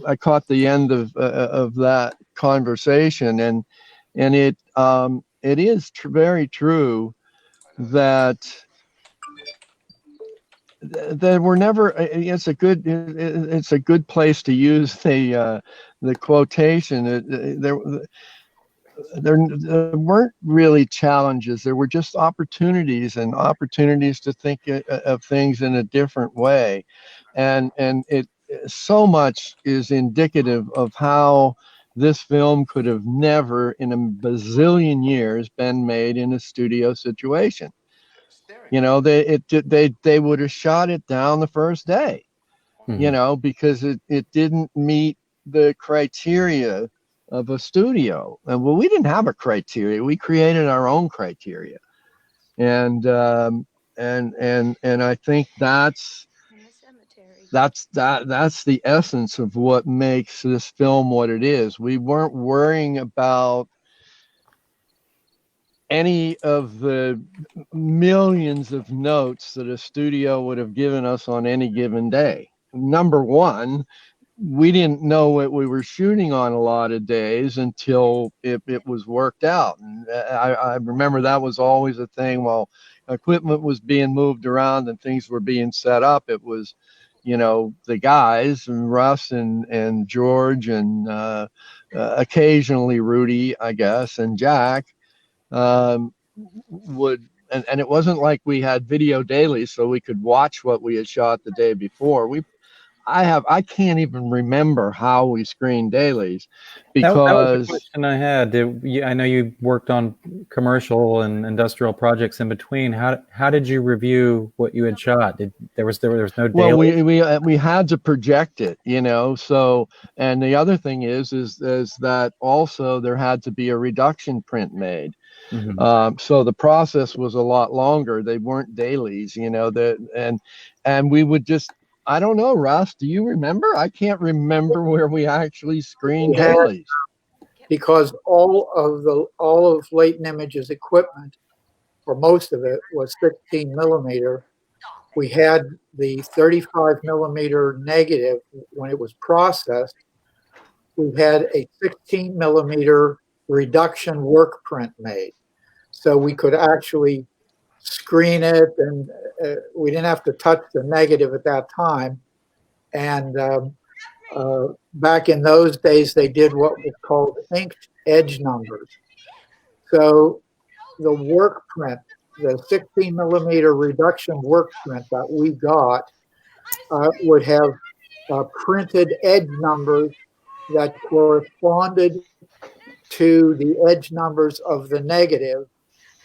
I caught the end of that conversation, and it is very true that there were never. It's a good place to use the quotation. There weren't really challenges. There were just opportunities to think of things in a different way, and it so much is indicative of how this film could have never in a bazillion years been made in a studio situation. You know, they would have shot it down the first day, you know, because it didn't meet the criteria of a studio. And well, we didn't have a criteria. We created our own criteria. And I think that's the essence of what makes this film what it is. We weren't worrying about any of the millions of notes that a studio would have given us on any given day. Number one, we didn't know what we were shooting on a lot of days until it was worked out. And I remember that was always a thing. While equipment was being moved around and things were being set up, it was, you know, the guys, and Russ and George and occasionally Rudy, I guess, and Jack would, and it wasn't like we had video dailies so we could watch what we had shot the day before. I can't even remember how we screened dailies, because that was the question I had. I know you worked on commercial and industrial projects in between. How did you review what you had shot? There was no daily? Well, we had to project it, you know. So, and the other thing is that also there had to be a reduction print made. So the process was a lot longer. They weren't dailies, you know. And we would just, I don't know, Russ, do you remember? I can't remember where we actually screened dailies. Because all of Leighton Image's equipment, or most of it, was 16 millimeter. We had the 35 millimeter negative when it was processed. We had a 16 millimeter reduction work print made, so we could actually screen it, and we didn't have to touch the negative at that time. And back in those days, they did what was called inked edge numbers. So the work print, the 16 millimeter reduction work print that we got would have printed edge numbers that corresponded to the edge numbers of the negative.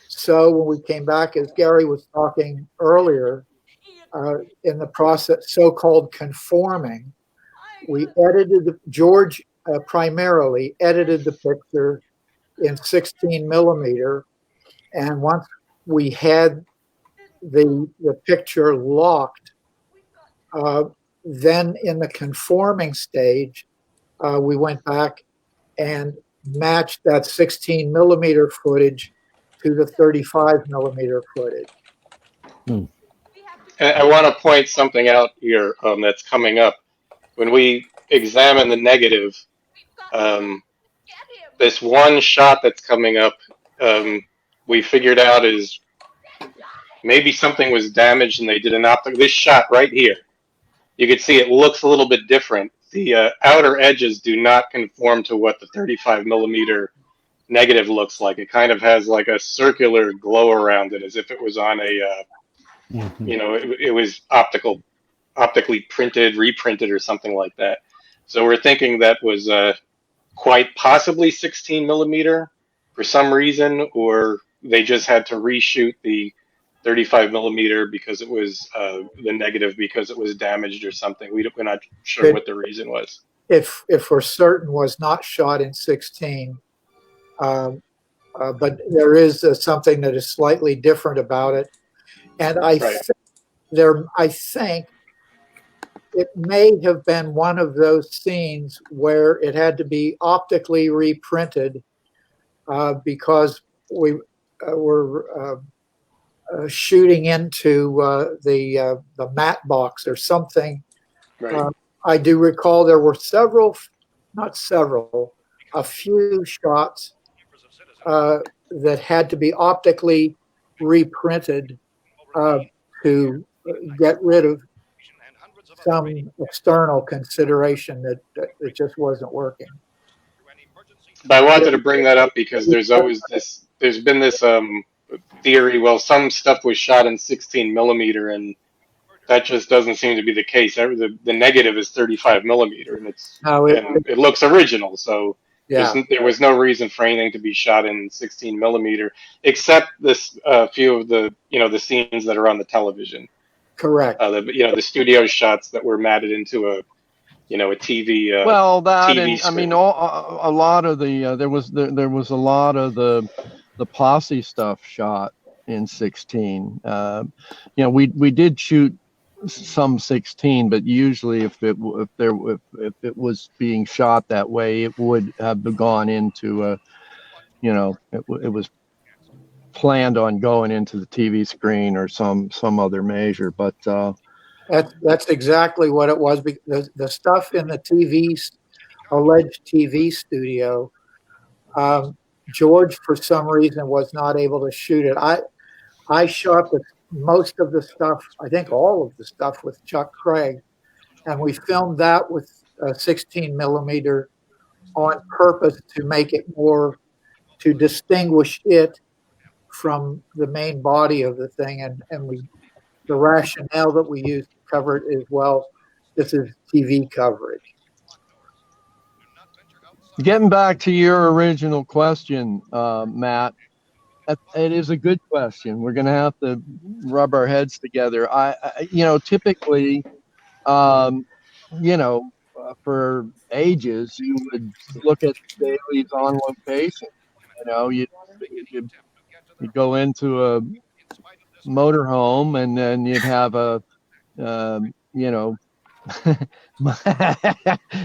So when we came back, as Gary was talking earlier, in the process, so-called conforming, we edited, George primarily edited the picture in 16 millimeter. And once we had the picture locked, then in the conforming stage, we went back and matched that 16 millimeter footage to the 35 millimeter footage. I want to point something out here that's coming up. When we examine the negative, this one shot that's coming up, we figured out is maybe something was damaged and they did an optic. This shot right here, you can see it looks a little bit different. The outer edges do not conform to what the 35 millimeter negative looks like. It kind of has like a circular glow around it, as if it was on a, you know, it was optically printed, reprinted, or something like that. So we're thinking that was quite possibly 16 millimeter for some reason, or they just had to reshoot the 35 millimeter because it was the negative because it was damaged or something. We're not sure what the reason was. If we're certain, was not shot in 16, but there is something that is slightly different about it, and I think it may have been one of those scenes where it had to be optically reprinted because we were shooting into the matte box or something. Right. I do recall there were a few shots that had to be optically reprinted to get rid of some external consideration that it just wasn't working. But I wanted to bring that up because there's been this theory, well, some stuff was shot in 16 millimeter, and that just doesn't seem to be the case. The negative is 35 millimeter, and it looks original, so there was no reason for anything to be shot in 16 millimeter, except this few of the the scenes that are on the television. Correct. The studio shots that were matted into a TV. Well, that TV and screen. I mean, a lot of the there was a lot of the posse stuff shot in 16. We did shoot some 16, but usually if it was being shot that way, it would have gone into it was planned on going into the TV screen or some other measure, but that's exactly what it was. The stuff in the alleged TV studio, George for some reason was not able to shoot it. I shot most of the stuff, I think all of the stuff, with Chuck Craig, and we filmed that with 16 millimeter on purpose to make it to distinguish it from the main body of the thing, and the rationale that we used to cover it is, well, this is TV coverage. Getting back to your original question, Matt, it is a good question. We're going to have to rub our heads together. Typically, for ages, you would look at dailies on location. You'd go into a motorhome, and then you'd have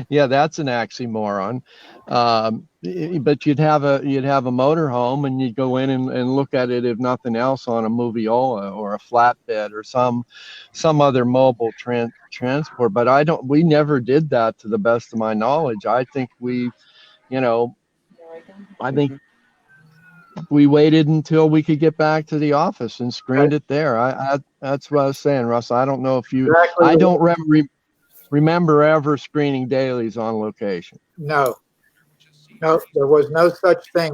yeah, that's an oxymoron. But you'd have a motorhome, and you'd go in and look at it, if nothing else, on a moviola or a flatbed or some other mobile transport. But we never did that, to the best of my knowledge. I think we waited until we could get back to the office and screened it there. That's what I was saying, Russ. I don't know if you. Exactly. I don't remember. remember ever screening dailies on location? No, there was no such thing.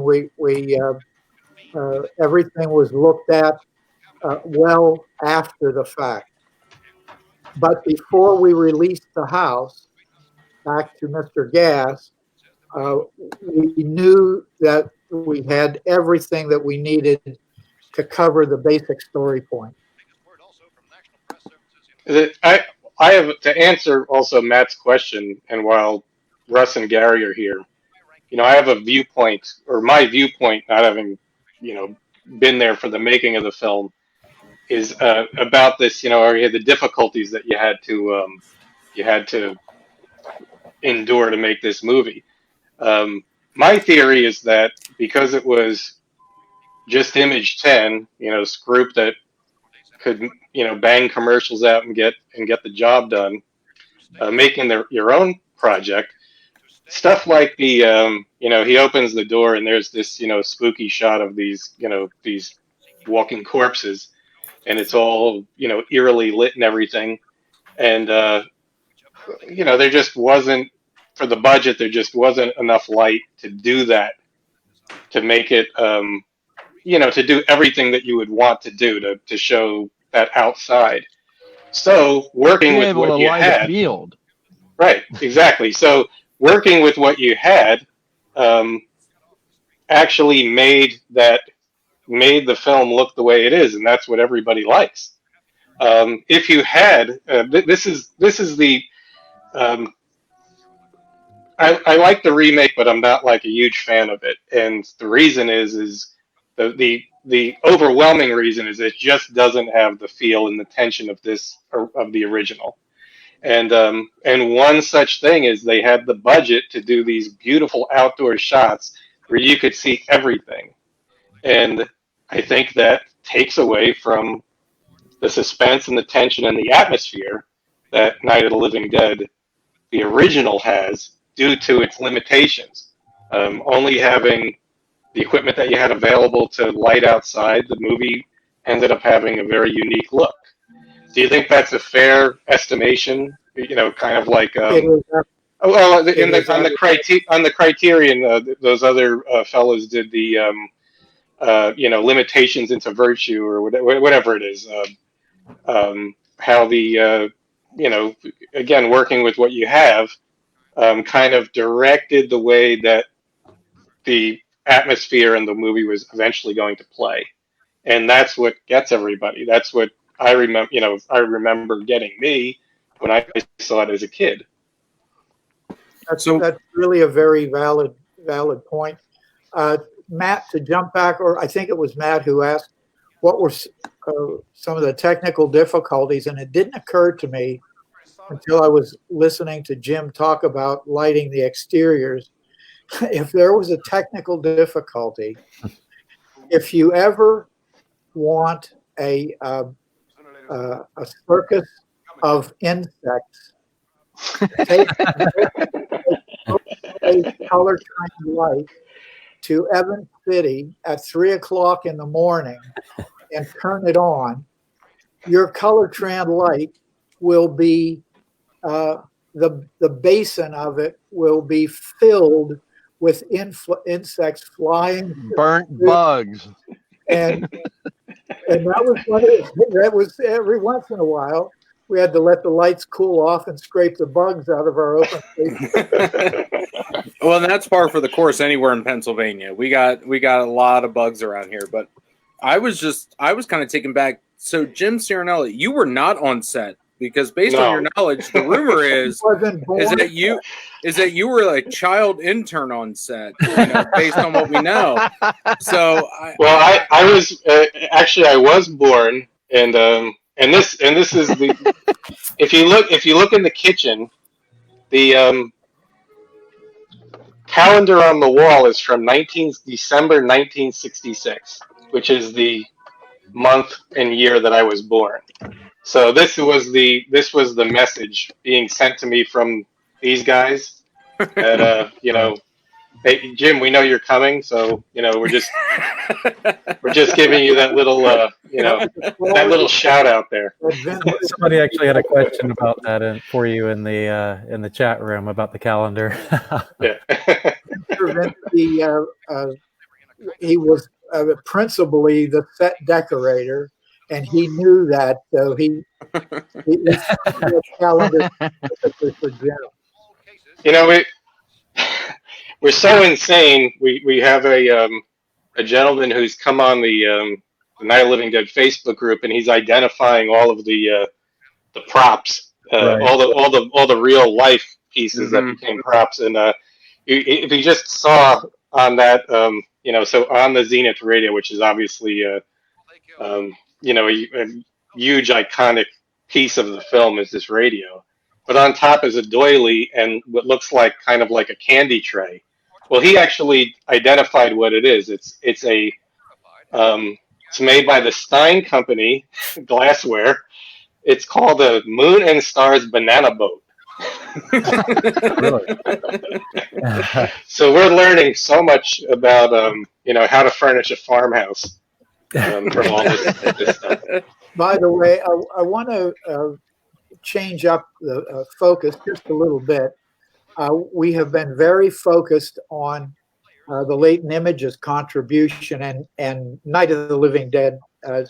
Everything was looked at well after the fact. But before we released the house back to Mr. Gass, we knew that we had everything that we needed to cover the basic story point. I have to answer also Matt's question, and while Russ and Gary are here, I have a viewpoint, or my viewpoint, not having, been there for the making of the film, is about this, the difficulties that you had to endure to make this movie. My theory is that because it was just Image 10, this group that could, bang commercials out and get the job done, making your own project, stuff like the, he opens the door and there's this, spooky shot of these walking corpses, and it's all, eerily lit and everything. And, there just wasn't, for the budget, there just wasn't enough light to do that, to make it, to do everything that you would want to do to show that outside. So working with what you had, field. Right, exactly. So working with what you had, actually made the film look the way it is, and that's what everybody likes. If you had, this is the, I like the remake, but I'm not like a huge fan of it, and the reason is the overwhelming reason is it just doesn't have the feel and the tension of the original. And one such thing is they had the budget to do these beautiful outdoor shots where you could see everything. And I think that takes away from the suspense and the tension and the atmosphere that Night of the Living Dead, the original, has due to its limitations. Only having the equipment that you had available to light outside, the movie ended up having a very unique look. Do you think that's a fair estimation? Kind of like, on the Criterion, those other fellows did the, limitations into virtue, or whatever it is. How the, again, working with what you have, kind of directed the way that the atmosphere in the movie was eventually going to play. And that's what gets everybody. That's what I remember, I remember getting me when I saw it as a kid. That's really a very valid point. Matt, to jump back, or I think it was Matt who asked, what were some of the technical difficulties? And it didn't occur to me until I was listening to Jim talk about lighting the exteriors. If there was a technical difficulty, if you ever want a circus of insects, take a color trained light to Evans City at 3 o'clock in the morning and turn it on. Your color trend light will be the basin of it will be filled with insects flying, burnt bugs, and that was one of that was every once in a while we had to let the lights cool off and scrape the bugs out of our open space. Well, and that's par for the course anywhere in Pennsylvania. We got a lot of bugs around here, but I was kind of taken back. So Jim Cirronella, you were not on set, because based on your knowledge, the rumor is that you were a child intern on set, based on what we know. So I was actually I was born, and this is the if you look in the kitchen, the calendar on the wall is from December 1966, which is the month and year that I was born. So this was the message being sent to me from these guys that Hey, Jim, we know you're coming, so we're just giving you that little that little shout out there. Somebody actually had a question about that for you in the chat room about the calendar. Yeah. He was principally the set decorator, and he knew that, so he the calendar for Jim. We're so insane. We have a gentleman who's come on the Night of the Living Dead Facebook group, and he's identifying all of the props, Right. all the real life pieces that became props. And if you just saw on that, so on the Zenith radio, which is obviously a huge iconic piece of the film, is this radio. But on top is a doily and what looks like kind of like a candy tray. Well, he actually identified what it is. It's made by the Stein Company, glassware. It's called a Moon and Stars Banana Boat. So we're learning so much about how to furnish a farmhouse from all this stuff. By the way, I want to change up the focus just a little bit. We have been very focused on the Latent Images contribution, and Night of the Living Dead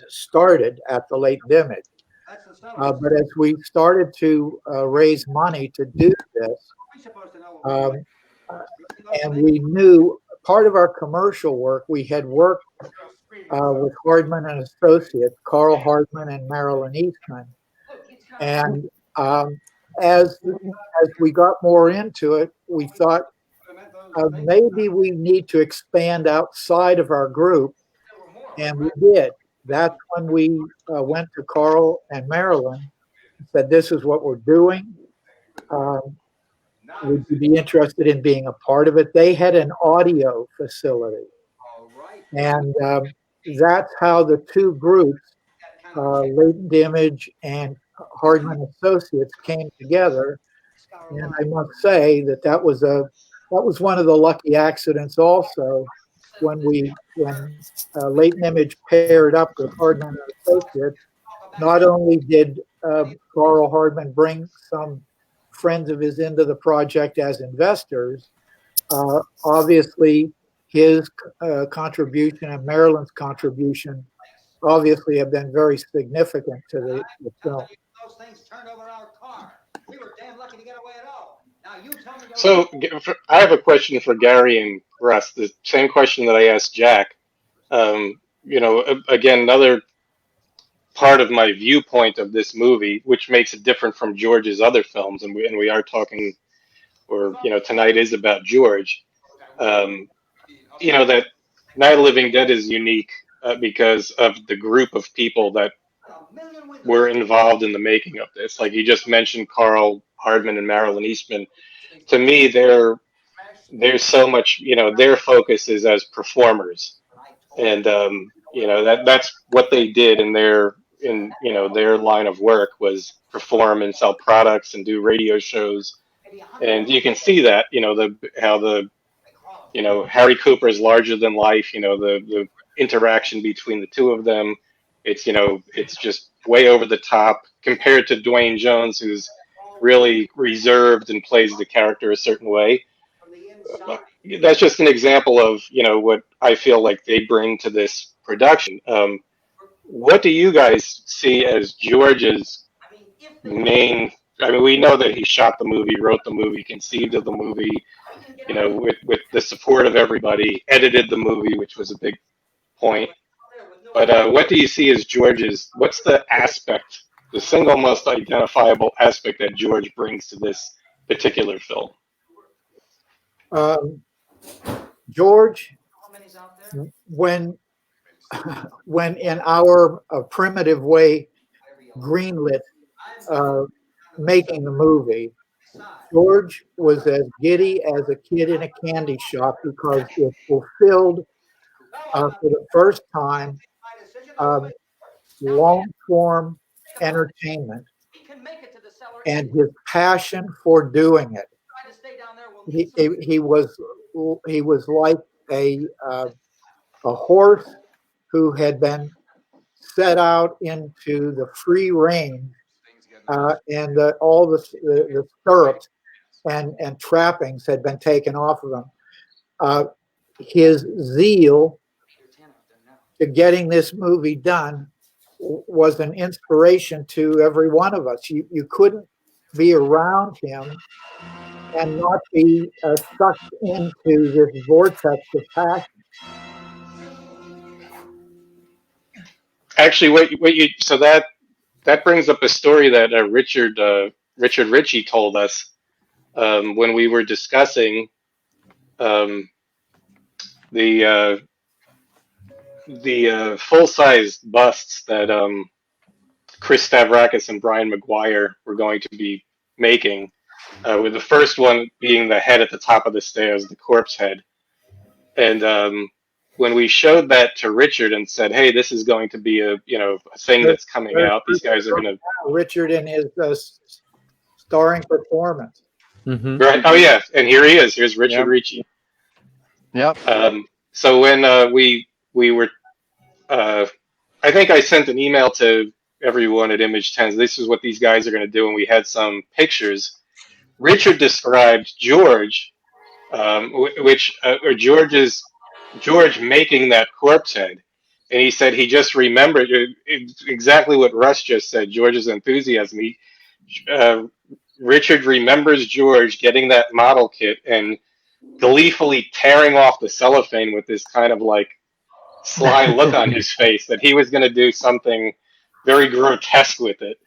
started at the Latent Image. But as we started to raise money to do this, and we knew part of our commercial work, we had worked with Hardman and Associates, Carl Hardman and Marilyn Eastman. And as we got more into it, we thought maybe we need to expand outside of our group, and we did. That's when we went to Carl and Marilyn and said, this is what we're doing. Would you be interested in being a part of it? They had an audio facility. And that's how the two groups, Latent Image and Hardman Associates, came together. And I must say that was one of the lucky accidents also, when Latent Image paired up with Hardman and Associates. Not only did Carl Hardman bring some friends of his into the project as investors, obviously his contribution and Marilyn's contribution obviously have been very significant to the film. Those things turned over our car. We were damn lucky to get away at all. Now you tell me. So I have a question for Gary and Russ. The same question that I asked Jack. Again, another part of my viewpoint of this movie, which makes it different from George's other films, and we are talking, or tonight is about George. That Night of the Living Dead is unique because of the group of people that were involved in the making of this. Like you just mentioned, Carl Hardman and Marilyn Eastman. To me, there's so much. Their focus is as performers, and that's what they did in their line of work was perform and sell products and do radio shows. And you can see that Harry Cooper is larger than life. The interaction between the two of them, it's just way over the top compared to Dwayne Jones, who's really reserved and plays the character a certain way. That's just an example of what I feel like they bring to this production. What do you guys see as George's main? I mean, we know that he shot the movie, wrote the movie, conceived of the movie, with the support of everybody, edited the movie, which was a big point. But what do you see as what's the aspect, the single most identifiable aspect that George brings to this particular film? George, when in our primitive way greenlit making the movie, George was as giddy as a kid in a candy shop because it fulfilled for the first time long-form entertainment and his passion for doing it. He was like a horse who had been set out into the free range, and all the stirrups and trappings had been taken off of him. His zeal to getting this movie done was an inspiration to every one of us. You couldn't be around him and not be sucked into this vortex of passion. Actually, so that brings up a story that Richard Richie told us when we were discussing the full-size busts that Chris Stavrakis and Brian McGuire were going to be making, with the first one being the head at the top of the stairs, the corpse head. And when we showed that to Richard and said, "Hey, this is going to be a thing that's coming out. These guys are going to..." Richard in his starring performance. Mm-hmm. Right. Oh yeah, and here he is. Here's Richard Richie. Yep. So when we were, I think I sent an email to everyone at Image 10. This is what these guys are going to do, and we had some pictures. Richard described George, George making that corpse head, and he said he just remembered exactly what Russ just said. George's enthusiasm. Richard remembers George getting that model kit and gleefully tearing off the cellophane with this kind of like sly look on his face that he was going to do something very grotesque with it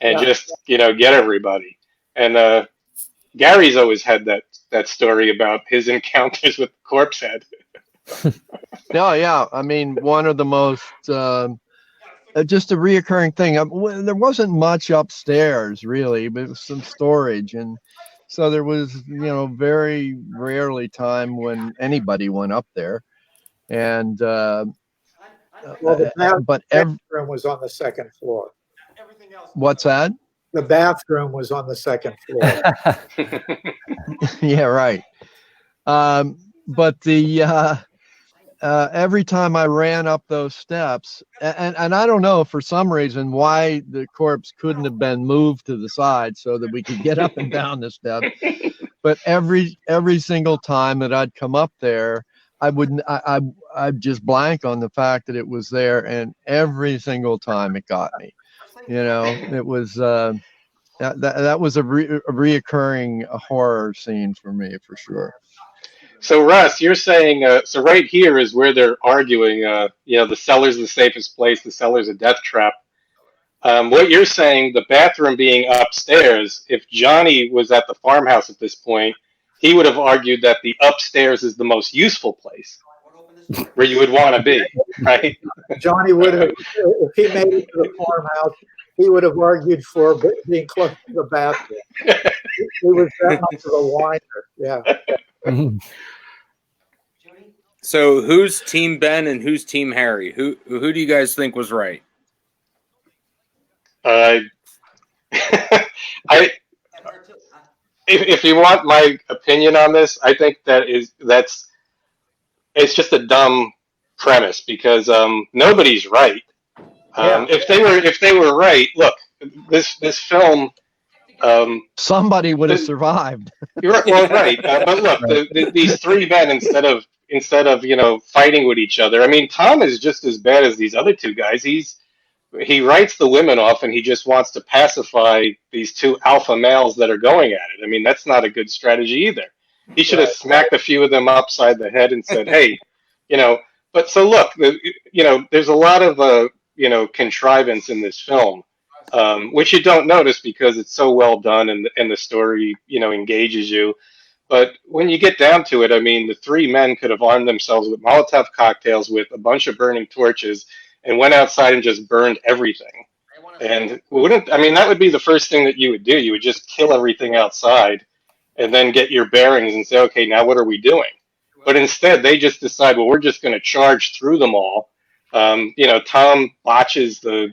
and just get everybody. And Gary's always had that story about his encounters with the corpse head. Yeah. I mean, one of the most just a reoccurring thing. There wasn't much upstairs really, but it was some storage, and so there was very rarely time when anybody went up there. And the bathroom was on the second floor. What's that? The bathroom was on the second floor. Yeah, right. But the every time I ran up those steps, and I don't know for some reason why the corpse couldn't have been moved to the side so that we could get up and down the steps. But every single time that I'd come up there, I'd just blank on the fact that it was there, and every single time it got me. It was that was a reoccurring horror scene for me for sure. So Russ, you're saying so right here is where they're arguing. The cellar's the safest place. The cellar's a death trap. What you're saying, the bathroom being upstairs. If Johnny was at the farmhouse at this point, he would have argued that the upstairs is the most useful place where you would want to be, right? Johnny would have, if he made it to the farmhouse, he would have argued for being close to the bathroom. He was that much of a whiner, yeah. So who's Team Ben and who's Team Harry? Who do you guys think was right? If you want my opinion on this, I think it's just a dumb premise because nobody's right. If they were right, look, this film. Somebody would have survived. You're well, right, but look, these three men instead of fighting with each other. I mean, Tom is just as bad as these other two guys. He writes the women off, and he just wants to pacify these two alpha males that are going at it. I mean, that's not a good strategy either. He should have smacked a few of them upside the head and said, "Hey, But so look, there's a lot of contrivance in this film. Which you don't notice because it's so well done and the story, engages you. But when you get down to it, I mean, the three men could have armed themselves with Molotov cocktails with a bunch of burning torches and went outside and just burned everything. And that would be the first thing that you would do. You would just kill everything outside and then get your bearings and say, okay, now what are we doing? But instead, they just decide, well, we're just going to charge through them all. Tom botches the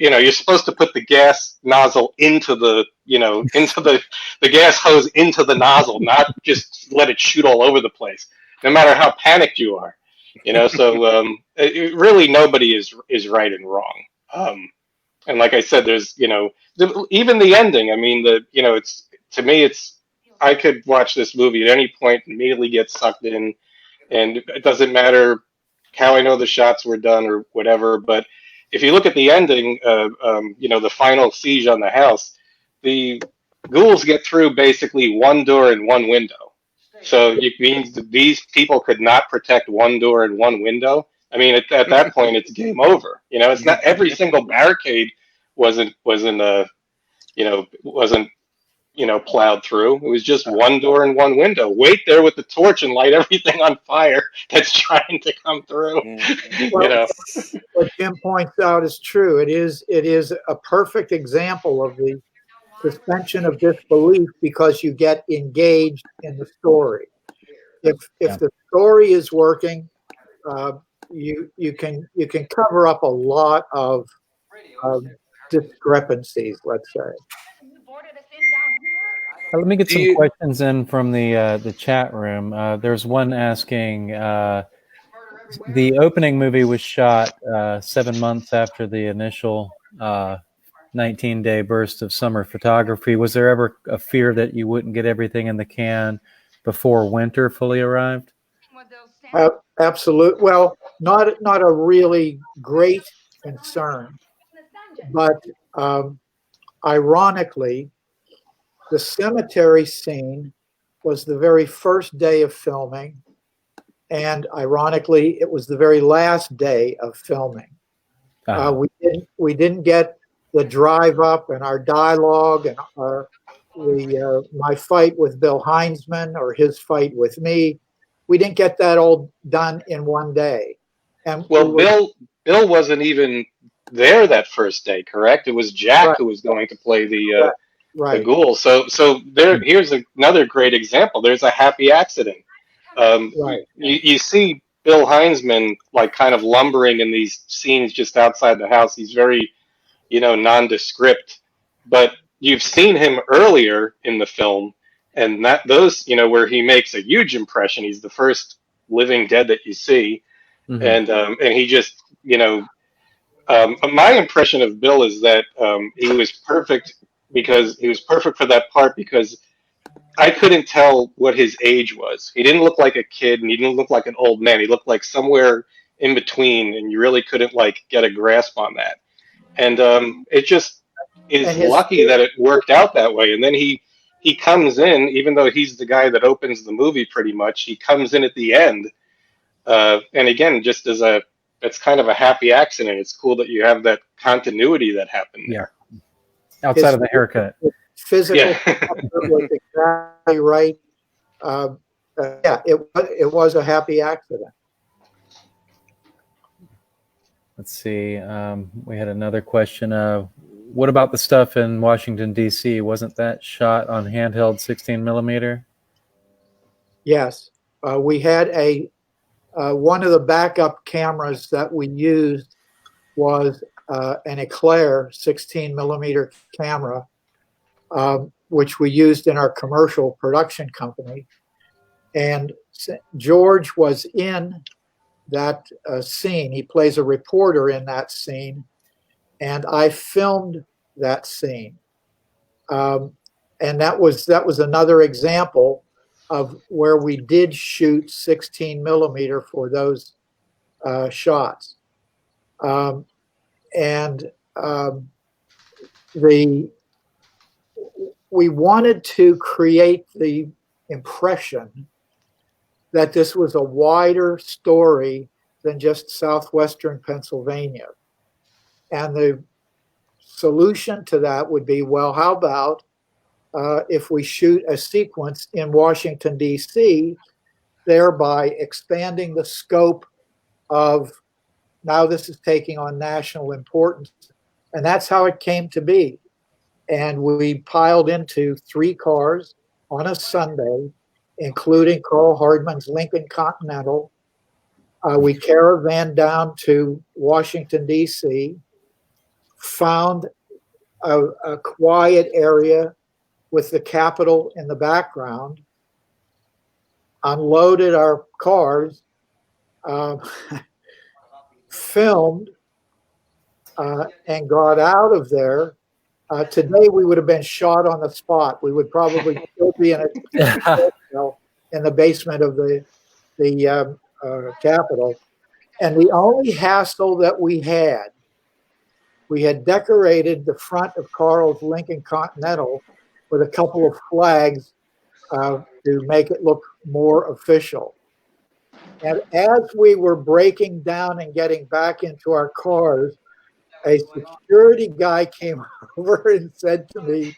you're supposed to put the gas nozzle into the, into the gas hose into the nozzle, not just let it shoot all over the place, no matter how panicked you are. So really nobody is right and wrong. And like I said, there's, even the ending. I mean, it's, to me, I could watch this movie at any point and immediately get sucked in, and it doesn't matter how I know the shots were done or whatever. But if you look at the ending, the final siege on the house, the ghouls get through basically one door and one window. So it means that these people could not protect one door and one window. I mean, at that point, it's game over. It's not every single barricade wasn't plowed through. It was just one door and one window. Wait there with the torch and light everything on fire that's trying to come through. What Jim points out is true. It is a perfect example of the suspension of disbelief, because you get engaged in the story. If the story is working, you can cover up a lot of discrepancies, let's say. Let me get some questions in from the chat room. There's one asking, the opening movie was shot 7 months after the initial 19-day burst of summer photography. Was there ever a fear that you wouldn't get everything in the can before winter fully arrived? Absolutely. Well, not a really great concern, but ironically, the cemetery scene was the very first day of filming, and ironically, it was the very last day of filming. We didn't get the drive up and our dialogue and my fight with Bill Heinzman or his fight with me. We didn't get that all done in one day. And Bill wasn't even there that first day, correct? It was Jack who was going to play the ghoul. So here's another great example. There's a happy accident. You see Bill Heinzman like kind of lumbering in these scenes just outside the house. He's very, nondescript, but you've seen him earlier in the film, and those where he makes a huge impression. He's the first living dead that you see, and he just my impression of Bill is that he was perfect for that part, because I couldn't tell what his age was. He didn't look like a kid, and he didn't look like an old man. He looked like somewhere in between, and you really couldn't get a grasp on that. And it just is lucky that it worked out that way. And then he comes in, even though he's the guy that opens the movie pretty much, he comes in at the end. And again, just it's kind of a happy accident. It's cool that you have that continuity that happened there. Outside of the haircut. Physical was exactly right. It was a happy accident. Let's see. We had another question. What about the stuff in Washington, D.C.? Wasn't that shot on handheld 16 millimeter? Yes. We had one of the backup cameras that we used was an Eclair 16 millimeter camera, which we used in our commercial production company. And George was in that scene. He plays a reporter in that scene, and I filmed that scene. And that was another example of where we did shoot 16 millimeter for those shots. We wanted to create the impression that this was a wider story than just southwestern Pennsylvania. And the solution to that would be, well, how about if we shoot a sequence in Washington, D.C., thereby expanding the scope of, now this is taking on national importance. And that's how it came to be. And we piled into 3 cars on a Sunday, including Carl Hardman's Lincoln Continental. We caravaned down to Washington, D.C., found a quiet area with the Capitol in the background, unloaded our cars, filmed, and got out of there. Today we would have been shot on the spot. We would probably still be in the basement of the Capitol. And the only hassle that we had decorated the front of Carl's Lincoln Continental with a couple of flags to make it look more official. And as we were breaking down and getting back into our cars, a security guy came over and said to me,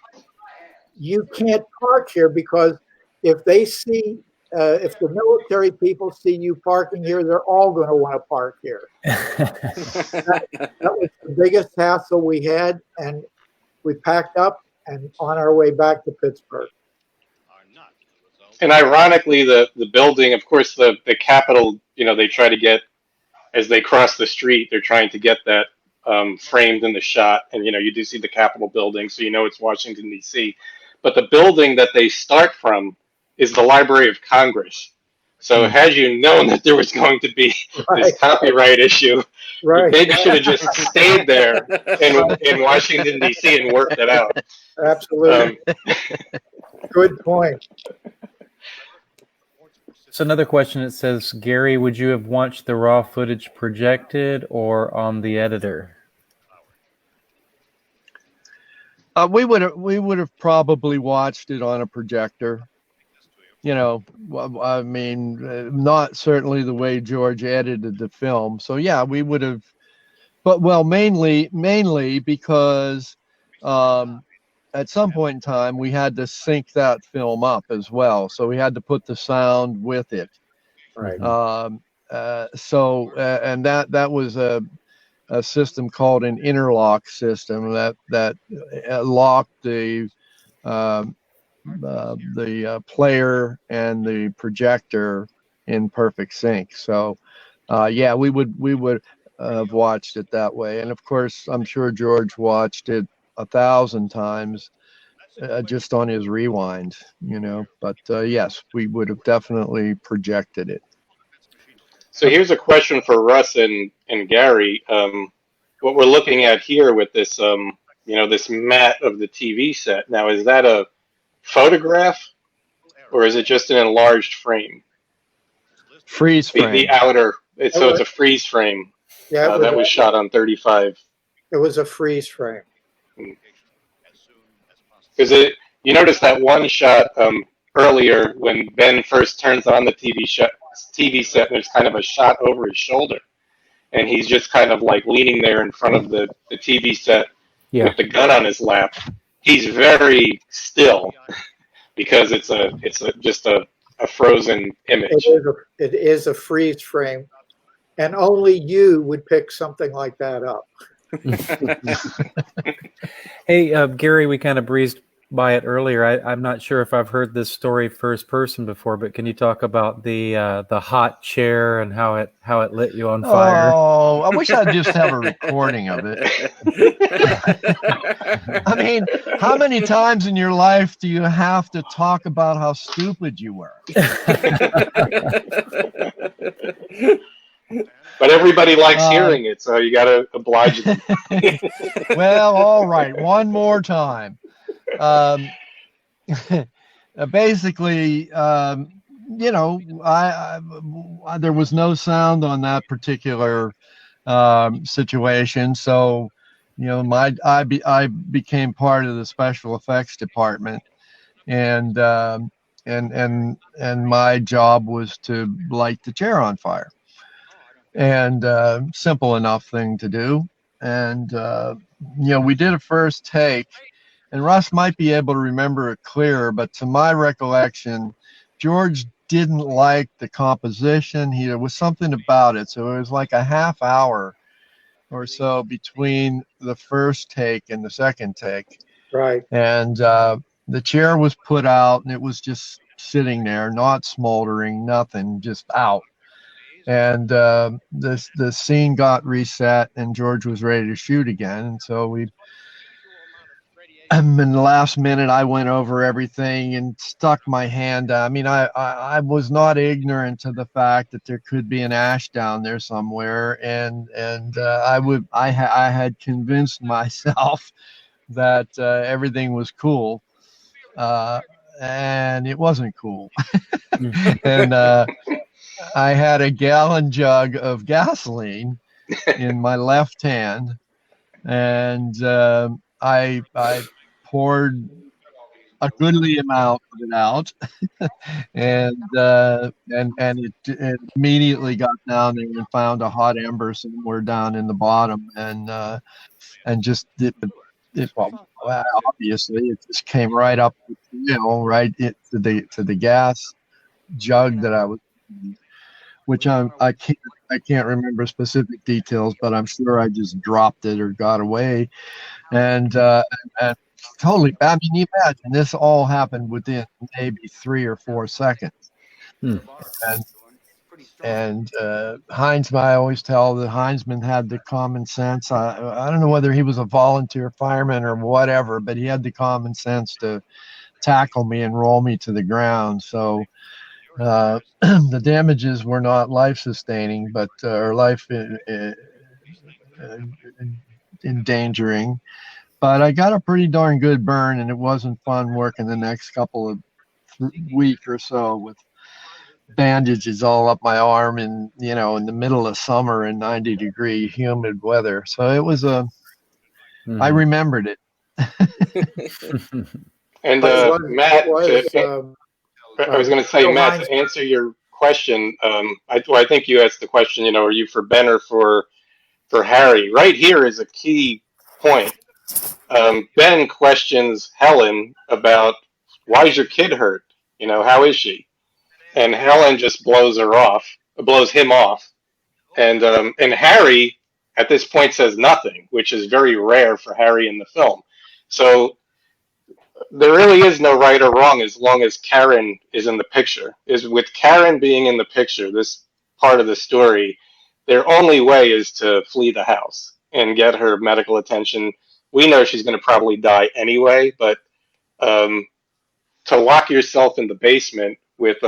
"You can't park here because if they see, if the military people see you parking here, they're all going to want to park here." that was the biggest hassle we had, and we packed up and on our way back to Pittsburgh. And ironically, the building, of course, the Capitol, they try to get, as they cross the street, they're trying to get that framed in the shot. And, you do see the Capitol building, so it's Washington, D.C. But the building that they start from is the Library of Congress. So had you known that there was going to be this copyright issue, you maybe should have just stayed there in Washington, D.C. and worked it out. Absolutely. Good point. So another question, it says, Gary, would you have watched the raw footage projected or on the editor? We would have probably watched it on a projector. I mean, not certainly the way George edited the film. So yeah, we would have, but mainly because at some point in time we had to sync that film up as well. So we had to put the sound with it. Right. And that was a system called an interlock system that locked the player and the projector in perfect sync. So yeah, we would have watched it that way. And of course, I'm sure George watched it 1,000 times just on his rewind, but yes, we would have definitely projected it. So here's a question for Russ and Gary. What we're looking at here with this, this mat of the TV set. Now, is that a photograph, or is it just an enlarged frame? Freeze frame. The outer. So it's a freeze frame. Yeah, that was shot on 35. It was a freeze frame. Because you notice that one shot earlier when Ben first turns on the TV set, and there's kind of a shot over his shoulder, and he's just kind of like leaning there in front of the TV set with the gun on his lap. He's very still because it's just a frozen image. It is a freeze frame, and only you would pick something like that up. Hey, Gary, we kind of breezed by it earlier. I'm not sure if I've heard this story first person before, but can you talk about the hot chair and how it lit you on fire? Oh, I wish I'd just have a recording of it. I mean, how many times in your life do you have to talk about how stupid you were? But everybody likes hearing it, so you got to oblige them. Well, all right, one more time. Basically, there was no sound on that particular situation, so I became part of the special effects department, and my job was to light the chair on fire. And simple enough thing to do. And we did a first take, and Russ might be able to remember it clearer, but to my recollection, George didn't like the composition. There was something about it, so it was like a half hour or so between the first take and the second take. Right. And the chair was put out, and it was just sitting there, not smoldering, nothing, just out. And the scene got reset, and George was ready to shoot again. And so in the last minute, I went over everything and stuck my hand. I mean, I was not ignorant to the fact that there could be an ash down there somewhere, and I had convinced myself that everything was cool, and it wasn't cool. And I had a gallon jug of gasoline in my left hand, and I poured a goodly amount of it out, and it immediately got down there and found a hot ember somewhere down in the bottom, and just well, obviously it just came right up, right to the gas jug that I was, which I can't remember specific details, but I'm sure I just dropped it or got away, and totally. I mean, you imagine this all happened within maybe 3 or 4 seconds. And Heinzman, I always tell that Heinzman had the common sense. I don't know whether he was a volunteer fireman or whatever, but he had the common sense to tackle me and roll me to the ground. So the damages were not life-sustaining, but or life endangering. But I got a pretty darn good burn, and it wasn't fun working the next couple of week or so with bandages all up my arm, and in the middle of summer in 90-degree humid weather. So it was I remembered it. And Matt, I was going to say, Matt, to answer your question, I think you asked the question, are you for Ben or for Harry? Right here is a key point. Ben questions Helen about, why is your kid hurt? How is she? And Helen just blows him off. And Harry at this point says nothing, which is very rare for Harry in the film. So there really is no right or wrong as long as Karen is in the picture. With Karen being in the picture, this part of the story, their only way is to flee the house and get her medical attention. We know she's going to probably die anyway, but to lock yourself in the basement with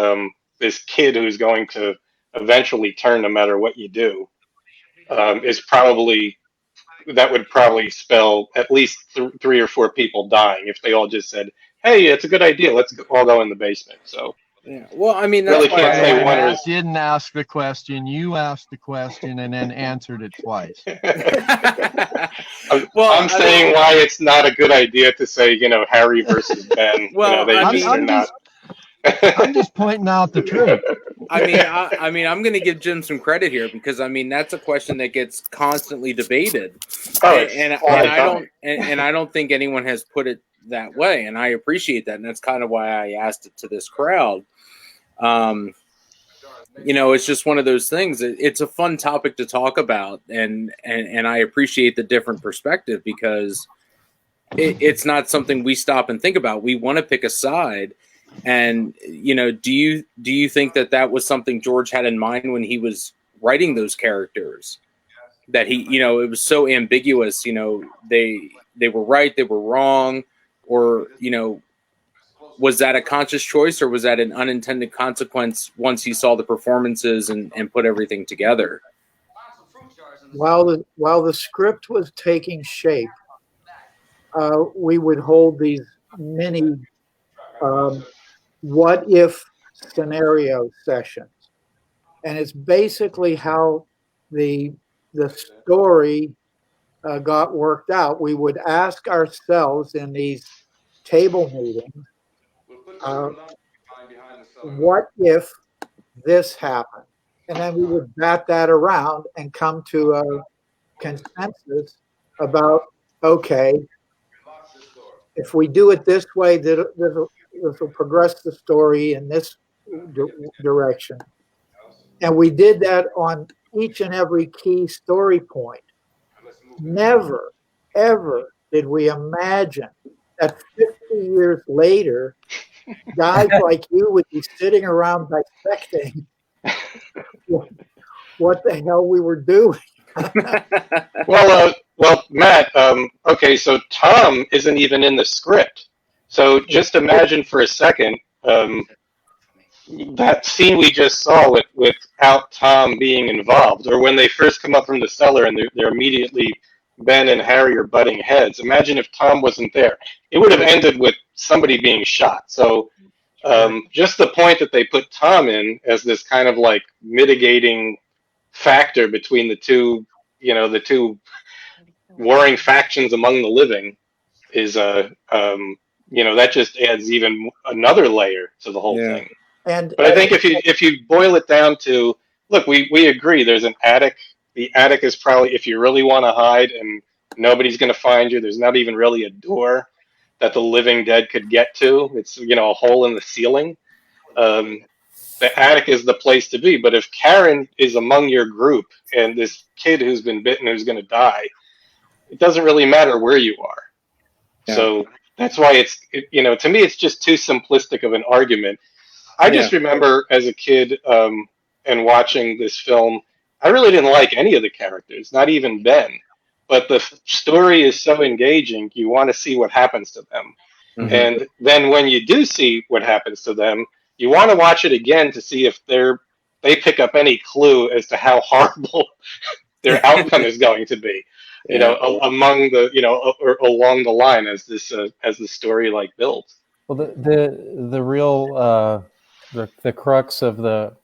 this kid who's going to eventually turn no matter what you do that would probably spell at least 3 or 4 people dying if they all just said, "Hey, it's a good idea. Let's all go in the basement." So yeah, well, I mean, that's really can't say one I didn't ask the question. You asked the question and then answered it twice. I'm saying why it's not a good idea to say, Harry versus Ben. Well, I'm just pointing out the truth. I mean, I'm going to give Jim some credit here because that's a question that gets constantly debated, and I don't think anyone has put it that way, and I appreciate that, and that's kind of why I asked it to this crowd. It's just one of those things. It's a fun topic to talk about, and I appreciate the different perspective because it's not something we stop and think about. We want to pick a side. And, do you think that was something George had in mind when he was writing those characters? That he, it was so ambiguous, they were right, they were wrong, or, was that a conscious choice or was that an unintended consequence once he saw the performances and put everything together? While the script was taking shape, we would hold these mini what if scenario sessions, and it's basically how the story got worked out. We would ask ourselves in these table meetings, what if this happened? And then we would bat that around and come to a consensus about, okay, if we do it this way, this will progress the story in this direction. And we did that on each and every key story point. Never, ever did we imagine that 50 years later, guys like you would be sitting around dissecting what the hell we were doing. Well, Matt. Okay, so Tom isn't even in the script. So just imagine for a second that scene we just saw without Tom being involved, or when they first come up from the cellar and they're immediately Ben and Harry are butting heads. Imagine if Tom wasn't there. It would have ended with somebody being shot. So just the point that they put Tom in as this kind of like mitigating factor between the two warring factions among the living is that just adds even another layer to the whole thing. But I think if you boil it down to, look, we agree there's an attic. The attic is probably, if you really want to hide and nobody's going to find you, there's not even really a door that the living dead could get to. It's, a hole in the ceiling. The attic is the place to be. But if Karen is among your group and this kid who's been bitten who's going to die, it doesn't really matter where you are. Yeah. So that's why to me, it's just too simplistic of an argument. I just remember as a kid and watching this film, I really didn't like any of the characters, not even Ben. But the story is so engaging, you want to see what happens to them. Mm-hmm. And then when you do see what happens to them, you want to watch it again to see if they pick up any clue as to how horrible their outcome is going to be. Among the or along the line as the story like builds. Well, the real the crux of the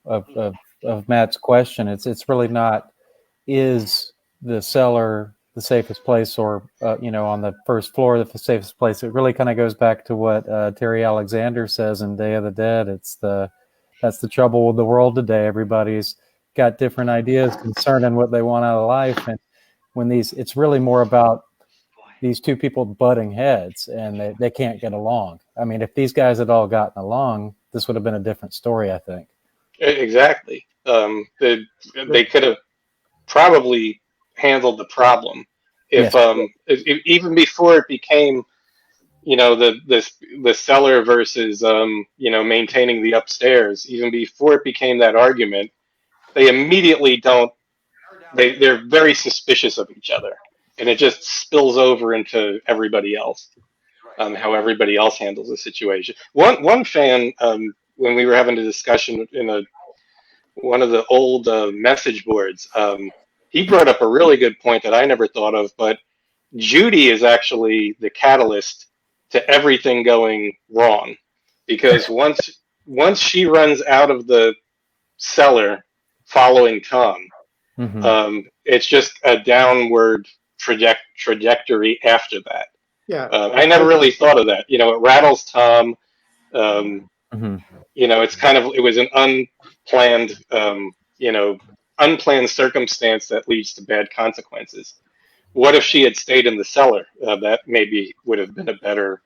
of Matt's question, it's really not, is the cellar the safest place, or on the first floor the safest place. It really kind of goes back to what Terry Alexander says in Day of the Dead. That's the trouble with the world today. Everybody's got different ideas concerning what they want out of life, and when it's really more about these two people butting heads and they can't get along. I mean, if these guys had all gotten along, this would have been a different story, I think. Exactly. They could have probably handled the problem if even before it became the cellar versus maintaining the upstairs. Even before it became that argument, they immediately they're very suspicious of each other, and it just spills over into everybody else, how everybody else handles the situation. One fan, when we were having a discussion in one of the old message boards, he brought up a really good point that I never thought of, but Judy is actually the catalyst to everything going wrong, because once she runs out of the cellar following Tom, it's just a downward trajectory after that. Yeah, I never really thought of that. It rattles Tom. It was an unplanned circumstance that leads to bad consequences. What if she had stayed in the cellar? That maybe would have been a better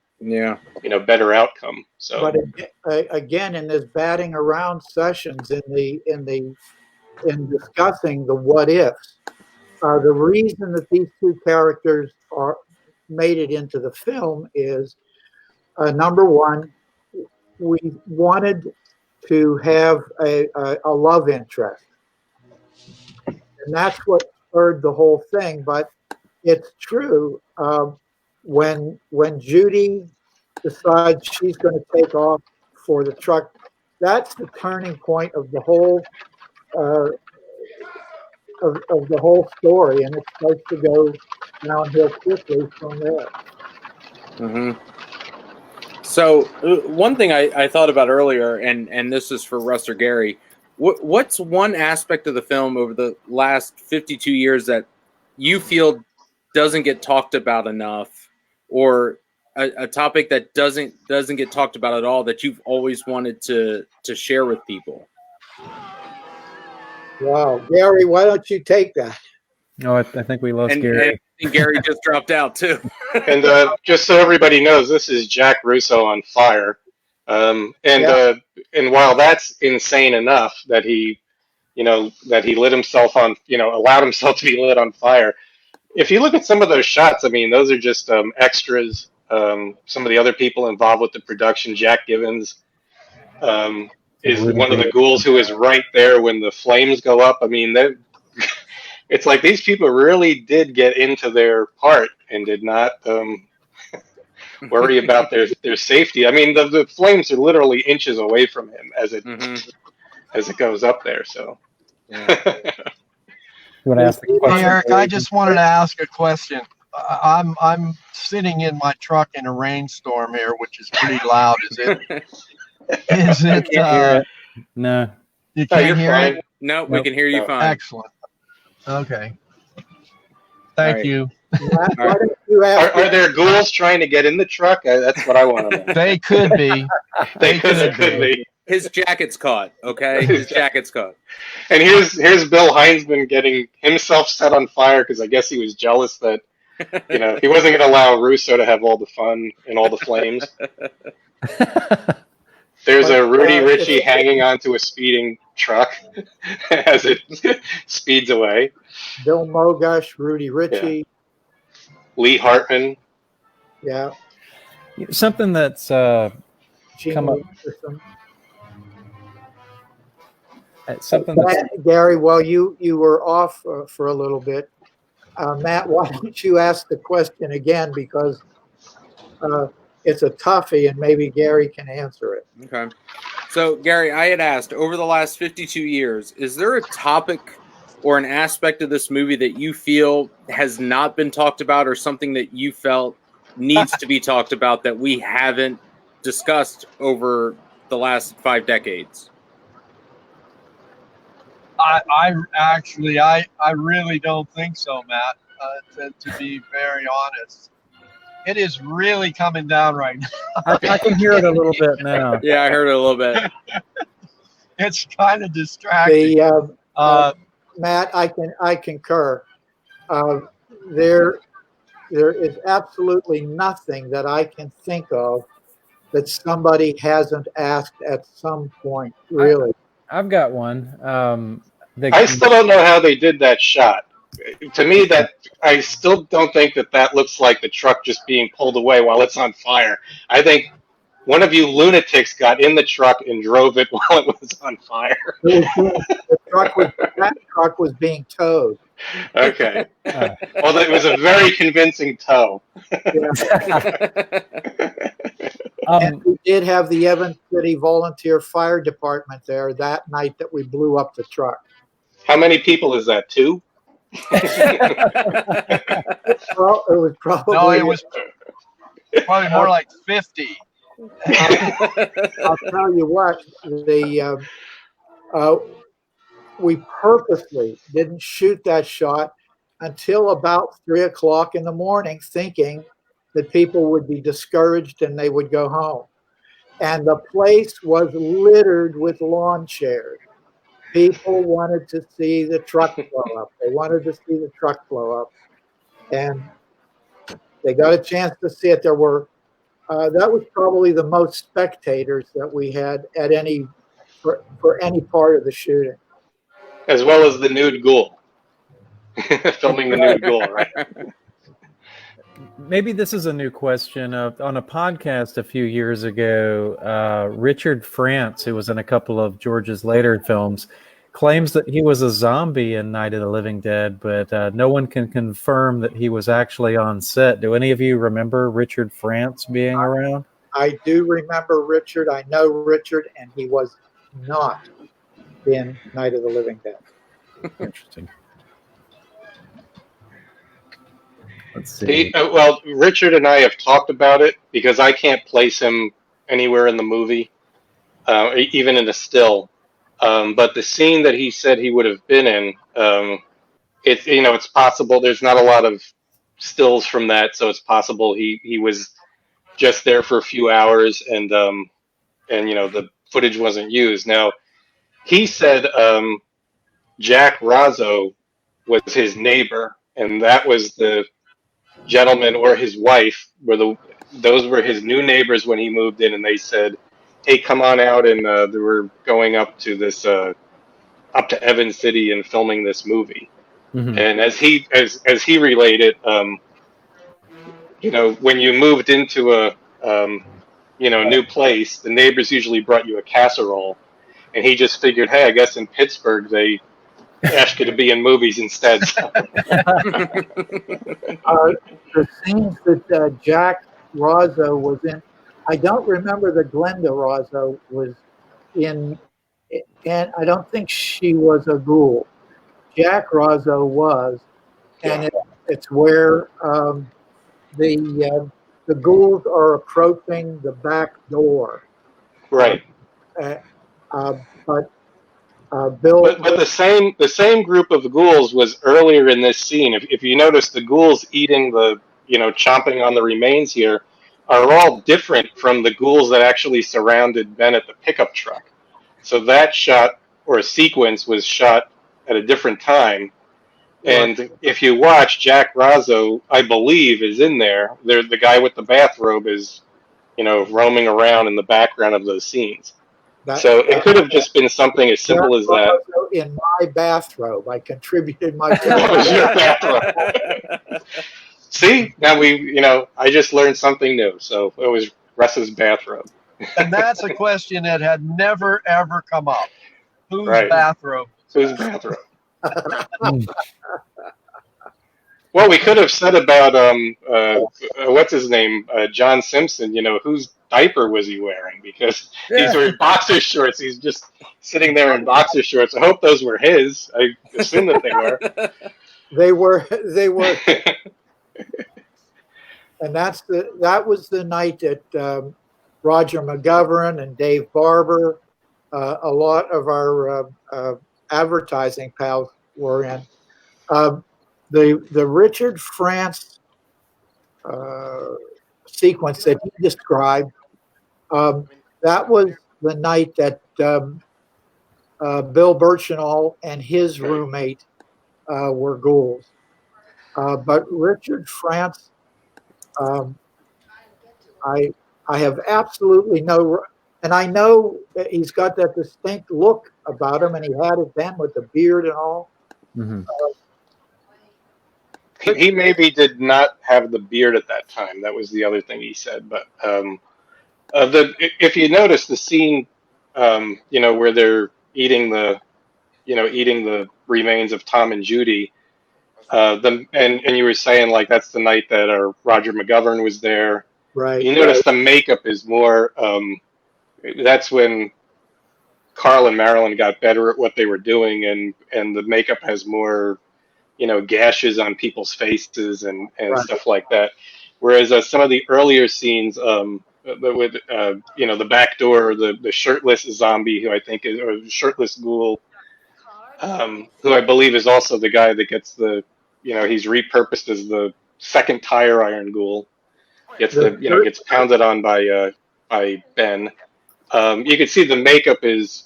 outcome. So, but again, in this batting around sessions, in discussing the what ifs, the reason that these two characters made it into the film is number one, we wanted to have a love interest, and that's what spurred the whole thing. But it's true, when Judy decides she's going to take off for the truck, that's the turning point of the whole of the whole story, and it starts to go downhill quickly from there. Mm-hmm. So one thing I thought about earlier, and this is for Russ or Gary, what's one aspect of the film over the last 52 years that you feel doesn't get talked about enough, or a topic that doesn't get talked about at all that you've always wanted to share with people? Wow, Gary, why don't you take that? No, I think we lost Gary. And Gary just dropped out too. And just so everybody knows, this is Jack Russo on fire. And while that's insane enough that he lit himself on, allowed himself to be lit on fire. If you look at some of those shots, I mean, those are just extras. Some of the other people involved with the production, Jack Givens. is one of the ghouls who is right there when the flames go up. I mean, it's like these people really did get into their part and did not worry about their safety. I mean, the flames are literally inches away from him as it goes up there. So, You want to ask the Hey, question? Eric, I just wanted to ask a question. I'm sitting in my truck in a rainstorm here, which is pretty loud. Is it? Is it? Can't hear it. No. You Oh, can't you're hear fine. it? No, we can hear you fine. Excellent. Okay. Thank right. you. Why don't you ask? Are there ghouls trying to get in the truck? That's what I want to know. They could be. They could be. His jacket's caught. Okay, his jacket's caught. And here's Bill Heinzman getting himself set on fire because I guess he was jealous that he wasn't going to allow Russo to have all the fun and all the flames. There's a Rudy Richie hanging onto a speeding truck as it speeds away. Bill Mogush, Rudy Richie. Lee Hartman. Yeah. Something that's Gene come up. Wilkerson. Something that's Gary, while you were off for a little bit, Matt, why don't you ask the question again, because it's a toughie and maybe Gary can answer it. Okay. So, Gary, I had asked, over the last 52 years, is there a topic or an aspect of this movie that you feel has not been talked about, or something that you felt needs to be talked about that we haven't discussed over the last 5 decades? I really don't think so, Matt. To be very honest, it is really coming down right now. I can hear it a little bit now. Yeah, I heard it a little bit. It's kind of distracting. Matt, I concur. There is absolutely nothing that I can think of that somebody hasn't asked at some point. Really, I've got one. I still don't know how they did that shot. To me, I still don't think that looks like the truck just being pulled away while it's on fire. I think one of you lunatics got in the truck and drove it while it was on fire. That truck was being towed. Okay. Well, it was a very convincing tow. And we did have the Evans City Volunteer Fire Department there that night that we blew up the truck. How many people is that? 2? Well, it was probably. No, it was probably more like 50. I'll tell you what, we purposely didn't shoot that shot until about 3 o'clock in the morning, thinking that people would be discouraged and they would go home. And the place was littered with lawn chairs. People wanted to see the truck blow up. They wanted to see the truck blow up. And they got a chance to see it. There were, that was probably the most spectators that we had at for any part of the shooting. As well as the nude ghoul. Filming the nude ghoul, right? Maybe this is a new question. On a podcast a few years ago, Richard France, who was in a couple of George's later films, claims that he was a zombie in Night of the Living Dead, but no one can confirm that he was actually on set. Do any of you remember Richard France being around? I do remember Richard. I know Richard, and he was not in Night of the Living Dead. Interesting. Let's see. Well, Richard and I have talked about it because I can't place him anywhere in the movie, even in a still. But the scene that he said he would have been in, it's possible. There's not a lot of stills from that, so it's possible he was just there for a few hours, and the footage wasn't used. Now, he said Jack Razzo was his neighbor, and that was the gentleman or his wife those were his new neighbors when he moved in, and they said, hey, come on out, and they were going up to this up to Evans City and filming this movie. Mm-hmm. And as he related, when you moved into a new place, the neighbors usually brought you a casserole, and he just figured, hey, I guess in Pittsburgh they ask you to be in movies instead. The scenes that Jack Rozzo was in, I don't remember that Glenda Rozzo was in, and I don't think she was a ghoul. Jack Rozzo was, and it's where the ghouls are approaching the back door. Right. But Bill. But the same group of ghouls was earlier in this scene. If you notice, the ghouls eating the, chomping on the remains here are all different from the ghouls that actually surrounded Ben at the pickup truck. So that shot or sequence was shot at a different time. And if you watch, Jack Rozzo, I believe, is in there. The guy with the bathrobe is, roaming around in the background of those scenes. So it could have just been something as simple as that. In my bathrobe, I contributed my. That was your bathrobe. See, now I just learned something new. So it was Russ's bathrobe. And that's a question that had never ever come up. Whose bathrobe? Whose bathrobe? Well, we could have said about what's his name, John Simpson. Whose diaper was he wearing? Because these were boxer shorts. He's just sitting there in boxer shorts. I hope those were his. I assume that they were. They were. And that was the night that Roger McGovern and Dave Barber, a lot of our advertising pals were in. The Richard France sequence that he described, that was the night that Bill Birchinall and his roommate were ghouls. But Richard France, I have absolutely no, and I know that he's got that distinct look about him, and he had it then with the beard and all. Mm-hmm. He maybe did not have the beard at that time. That was the other thing he said. But if you notice the scene, where they're eating the remains of Tom and Judy, and you were saying like that's the night that Roger McGovern was there. Right. You notice the makeup is more. That's when Carl and Marilyn got better at what they were doing, and the makeup has more. Gashes on people's faces and stuff like that. Whereas some of the earlier scenes, with the back door, the shirtless zombie who I think is, or shirtless ghoul, who I believe is also the guy that gets he's repurposed as the second tire iron ghoul, gets pounded on by Ben. You can see the makeup is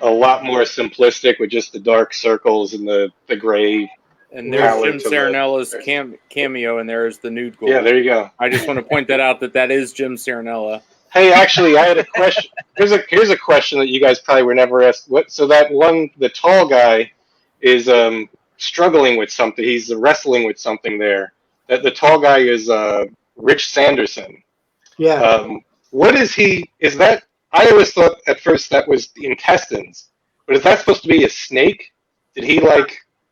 a lot more simplistic with just the dark circles and the gray. And there's Jim Cirronella's cameo, and there's the nude ghoul. Yeah, there you go. I just want to point that out that is Jim Cirronella. Hey, actually, I had a question. Here's a question that you guys probably were never asked. So that one, the tall guy, is struggling with something. He's wrestling with something there. That the tall guy is Rich Sanderson. Yeah. What is he? Is that? I always thought at first that was the intestines, but is that supposed to be a snake? Did he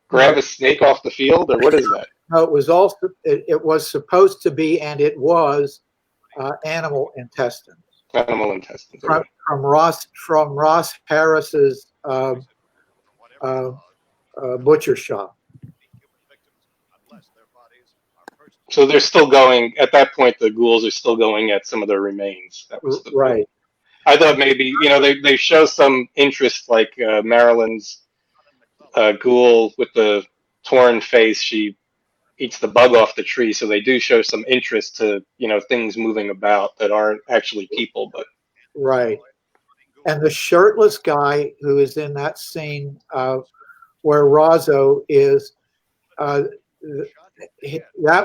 grab a snake off the field, or what is that? No, it was also it was supposed to be, and it was animal intestines. Animal intestines. From Ross Harris's butcher shop. So they're still going at that point. The ghouls are still going at some of their remains. That was right. I thought maybe they show some interest, like Marilyn's ghoul with the torn face. She eats the bug off the tree, so they do show some interest to things moving about that aren't actually people, but right. And the shirtless guy who is in that scene where Rozzo is, that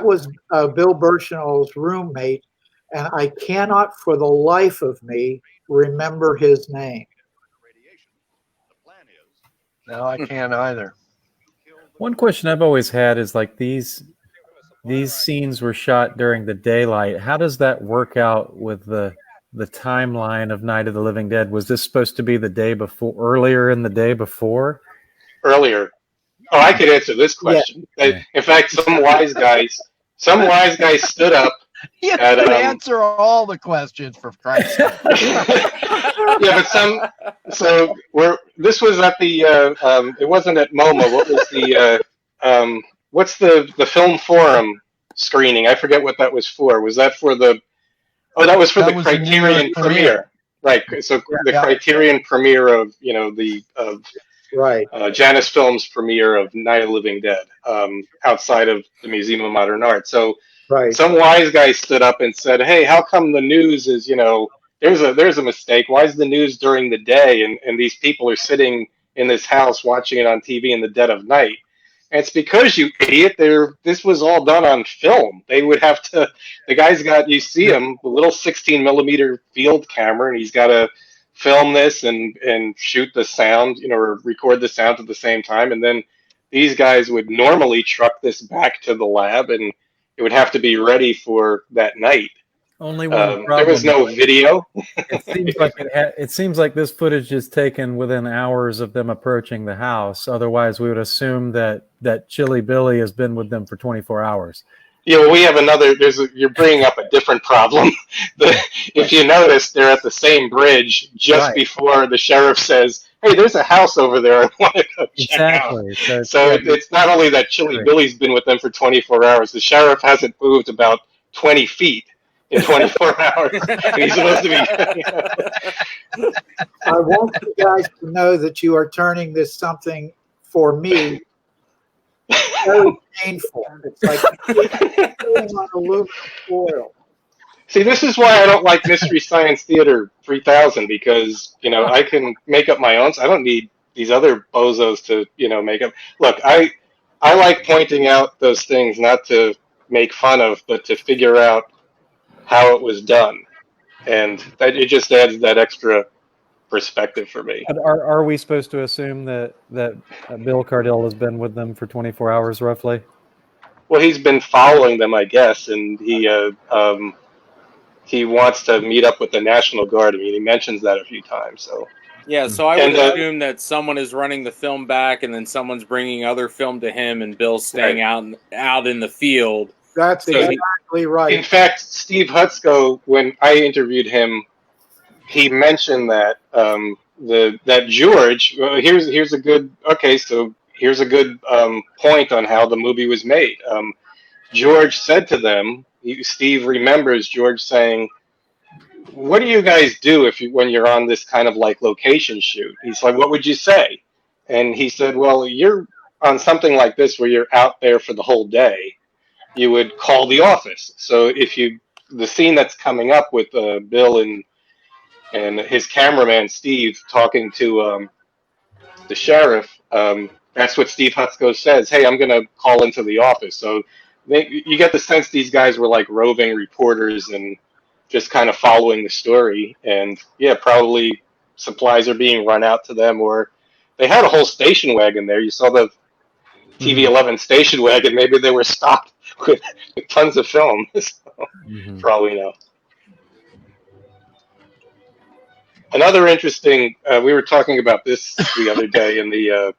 was Bill Birchinall's roommate, and I cannot for the life of me remember his name. No, I can't either. One question I've always had is these scenes were shot during the daylight. How does that work out with the the timeline of Night of the Living Dead. Was this supposed to be the day before, earlier in the day before? Earlier. Oh, I could answer this question. Yeah. In fact, some wise guys stood up. You At, could answer all the questions, for Christ's sake. Yeah, but this was at the it wasn't at MoMA. What was the what's the film forum screening? I forget what that was for. Was that for the that was for the Criterion premiere. Right. So the Criterion premiere of, you know, the Right. Janus Films premiere of Night of the Living Dead, outside of the Museum of Modern Art. So some wise guy stood up and said, "Hey, how come the news is, you know, there's a mistake. Why is the news during the day and these people are sitting in this house watching it on TV in the dead of night?" And it's because, you idiot, this was all done on film. They would have to, the guy's got, you see him, the little 16 millimeter field camera, and he's got to film this and shoot the sound, you know, or record the sound at the same time. And then these guys would normally truck this back to the lab, and it would have to be ready for that night. Only one problem. There was no video. It seems like this footage is taken within hours of them approaching the house. Otherwise, we would assume that Chilly Billy has been with them for 24 hours. Yeah, well, we have another. You're bringing up a different problem. If you notice, they're at the same bridge just before the sheriff says, "Hey, there's a house over there. I want to go check out." So it's not only that Chilly Billy's been with them for 24 hours. The sheriff hasn't moved about 20 feet in 24 hours. He's supposed to be. I want you guys to know that you are turning this something for me very painful. It's like on aluminum foil. See, this is why I don't like Mystery Science Theater 3000, because, you know, I can make up my own. So I don't need these other bozos to, you know, make up. Look, I like pointing out those things, not to make fun of, but to figure out how it was done, and that it just adds that extra perspective for me. Are we supposed to assume that Bill Cardell has been with them for 24 hours roughly? Well, he's been following them, I guess, and he wants to meet up with the National Guard. I mean, he mentions that a few times. So yeah, so I would assume that someone is running the film back, and then someone's bringing other film to him, and Bill's staying out in the field. That's exactly right. In fact, Steve Hutsko, when I interviewed him, he mentioned that that George. Here's a good point on how the movie was made. George said to them, Steve remembers George saying, "What do you guys do when you're on this kind of like location shoot?" He's like, "What would you say?" And he said, "Well, you're on something like this where you're out there for the whole day. You would call the office. So the scene that's coming up with Bill and his cameraman Steve talking to the sheriff, that's what Steve Hutsko says. Hey, I'm going to call into the office." So you get the sense these guys were like roving reporters and just kind of following the story. And yeah, probably supplies are being run out to them, or they had a whole station wagon there. You saw the TV-11 station wagon. Maybe they were stocked with tons of film. So, for all we know. Another interesting, we were talking about this the other day in the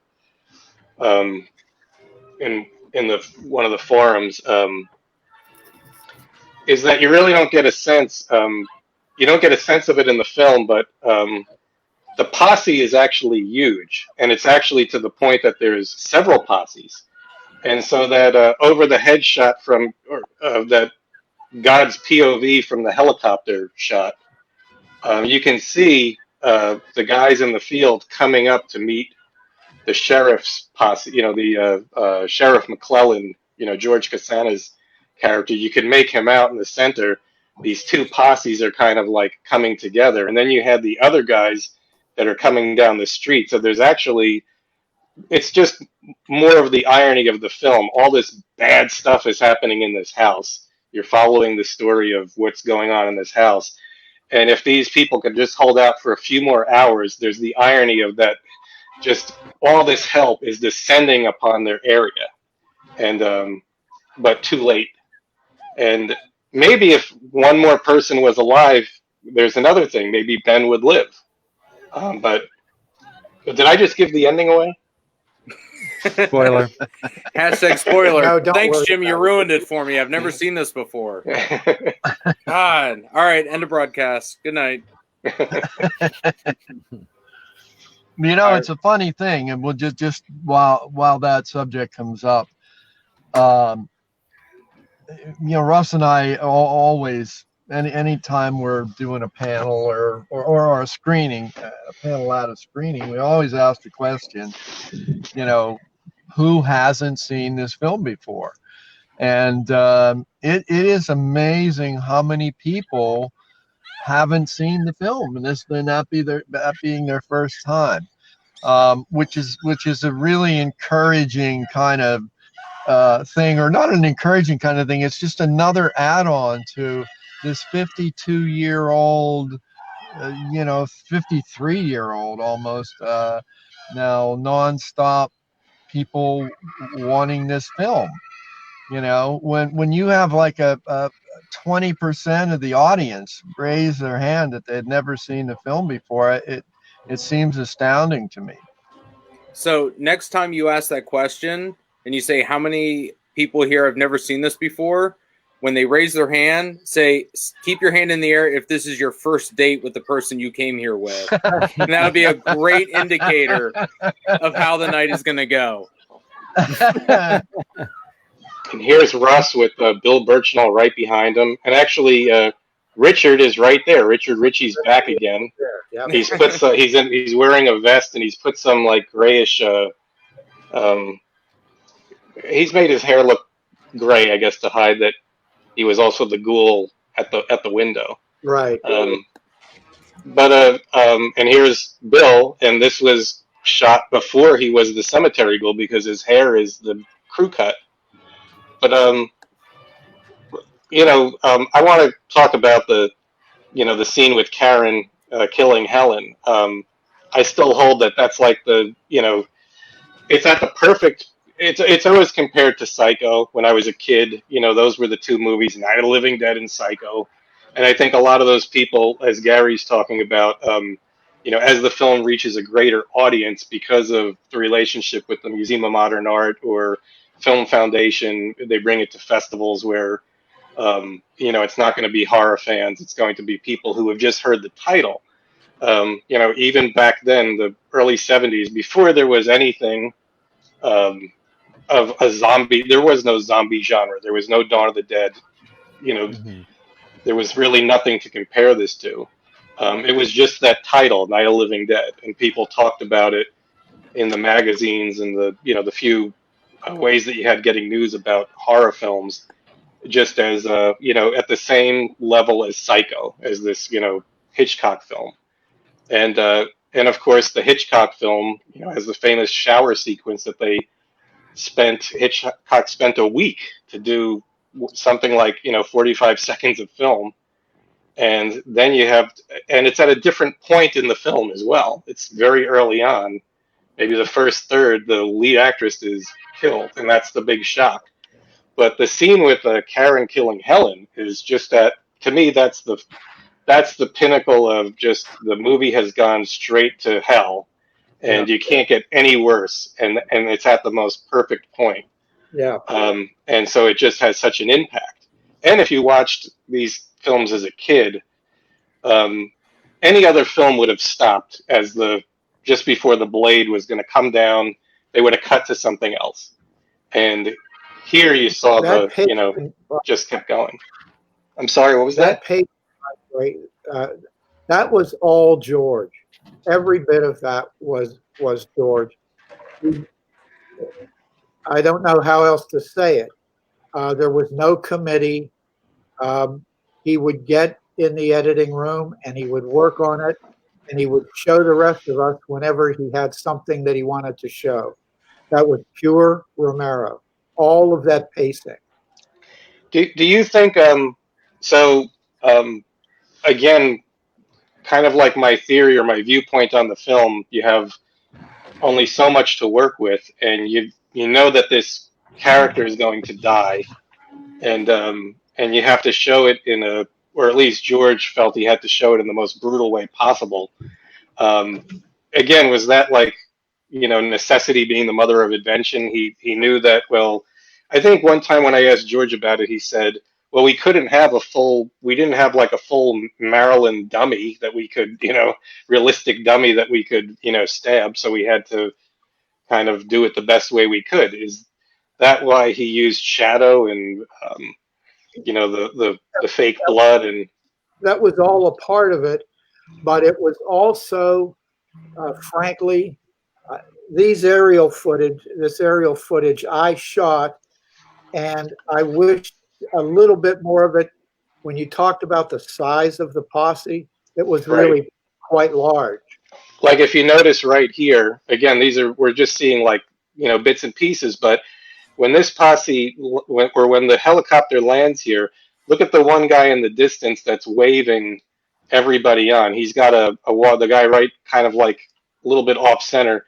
in the one of the forums, is that you really don't get a sense. You don't get a sense of it in the film, but the posse is actually huge, and it's actually to the point that there's several posses. And so that over the head shot from that God's POV from the helicopter shot, you can see the guys in the field coming up to meet the sheriff's posse. You know, the Sheriff McClellan. You know, George Costanza's character. You can make him out in the center. These two posses are kind of like coming together, and then you have the other guys that are coming down the street. So there's actually, it's just more of the irony of the film. All this bad stuff is happening in this house. You're following the story of what's going on in this house. And if these people could just hold out for a few more hours, there's the irony of that just all this help is descending upon their area. And, but too late. And maybe if one more person was alive, there's another thing. Maybe Ben would live. But did I just give the ending away? Spoiler. Hashtag spoiler. No, don't Thanks, worry Jim. You about it. ruined it for me. I've never seen this before. God. All right. End of broadcast. Good night. You know, it's a funny thing, and we'll just while that subject comes up, you know, Russ and I always, anytime we're doing a panel or a screening, a panel out of screening, we always ask the question, you know, who hasn't seen this film before? And it is amazing how many people haven't seen the film, and this may not be that being their first time, which is a really encouraging kind of thing, or not an encouraging kind of thing. It's just another add-on to this 52-year-old, 53-year-old almost now nonstop people wanting this film. You know, when you have like a 20% of the audience raise their hand that they'd never seen the film before, it seems astounding to me. So next time you ask that question and you say, how many people here have never seen this before? When they raise their hand, say, keep your hand in the air if this is your first date with the person you came here with. And that'll be a great indicator of how the night is going to go. And here's Russ with Bill Birchnall right behind him. And actually, Richard is right there. Richard Richie's back again. Yep. He's put he's wearing a vest, and he's put some like grayish. He's made his hair look gray, I guess, to hide that he was also the ghoul at the window. Right. And here's Bill, and this was shot before he was the cemetery ghoul because his hair is the crew cut. But I want to talk about the scene with Karen killing Helen. I still hold that that's like it's at the perfect. It's always compared to Psycho. When I was a kid, those were the two movies, Night of the Living Dead and Psycho. And I think a lot of those people, as Gary's talking about, as the film reaches a greater audience because of the relationship with the Museum of Modern Art or Film Foundation, they bring it to festivals where, it's not going to be horror fans. It's going to be people who have just heard the title. Even back then, the early 70s, before there was anything of a zombie, there was no zombie genre. There was no Dawn of the Dead. There was really nothing to compare this to. It was just that title, Night of the Living Dead, and people talked about it in the magazines and the few ways that you had getting news about horror films, just as at the same level as Psycho, as this Hitchcock film, and of course the Hitchcock film has the famous shower sequence that Hitchcock spent a week to do something like 45 seconds of film, and then and it's at a different point in the film as well. It's very early on. Maybe the first third, the lead actress is killed, and that's the big shock. But the scene with Karen killing Helen is just that. To me, that's the pinnacle of just the movie has gone straight to hell, and you can't get any worse. And it's at the most perfect point. Yeah. And so it just has such an impact. And if you watched these films as a kid, any other film would have stopped just before the blade was going to come down. They would have cut to something else. And here you saw just kept going. I'm sorry, what was that? That was all George. Every bit of that was George. I don't know how else to say it. There was no committee. He would get in the editing room and he would work on it, and he would show the rest of us whenever he had something that he wanted to show. That was pure Romero. All of that pacing. Do you think again, kind of like my theory or my viewpoint on the film, you have only so much to work with, and you know that this character is going to die, and you have to show it in a or at least George felt he had to show it in the most brutal way possible. Again, was that like, necessity being the mother of invention? He knew that, well, I think one time when I asked George about it, he said, well, we didn't have like a full Maryland dummy that we could, realistic dummy that we could, stab. So we had to kind of do it the best way we could. Is that why he used shadow and, the fake blood? And that was all a part of it, but it was also, frankly, this aerial footage I shot, and I wish a little bit more of it. When you talked about the size of the posse, it was really quite large. Like if you notice right here, again, we're just seeing like, bits and pieces, but when this posse, when the helicopter lands here, look at the one guy in the distance that's waving everybody on. He's got the guy right kind of like a little bit off center.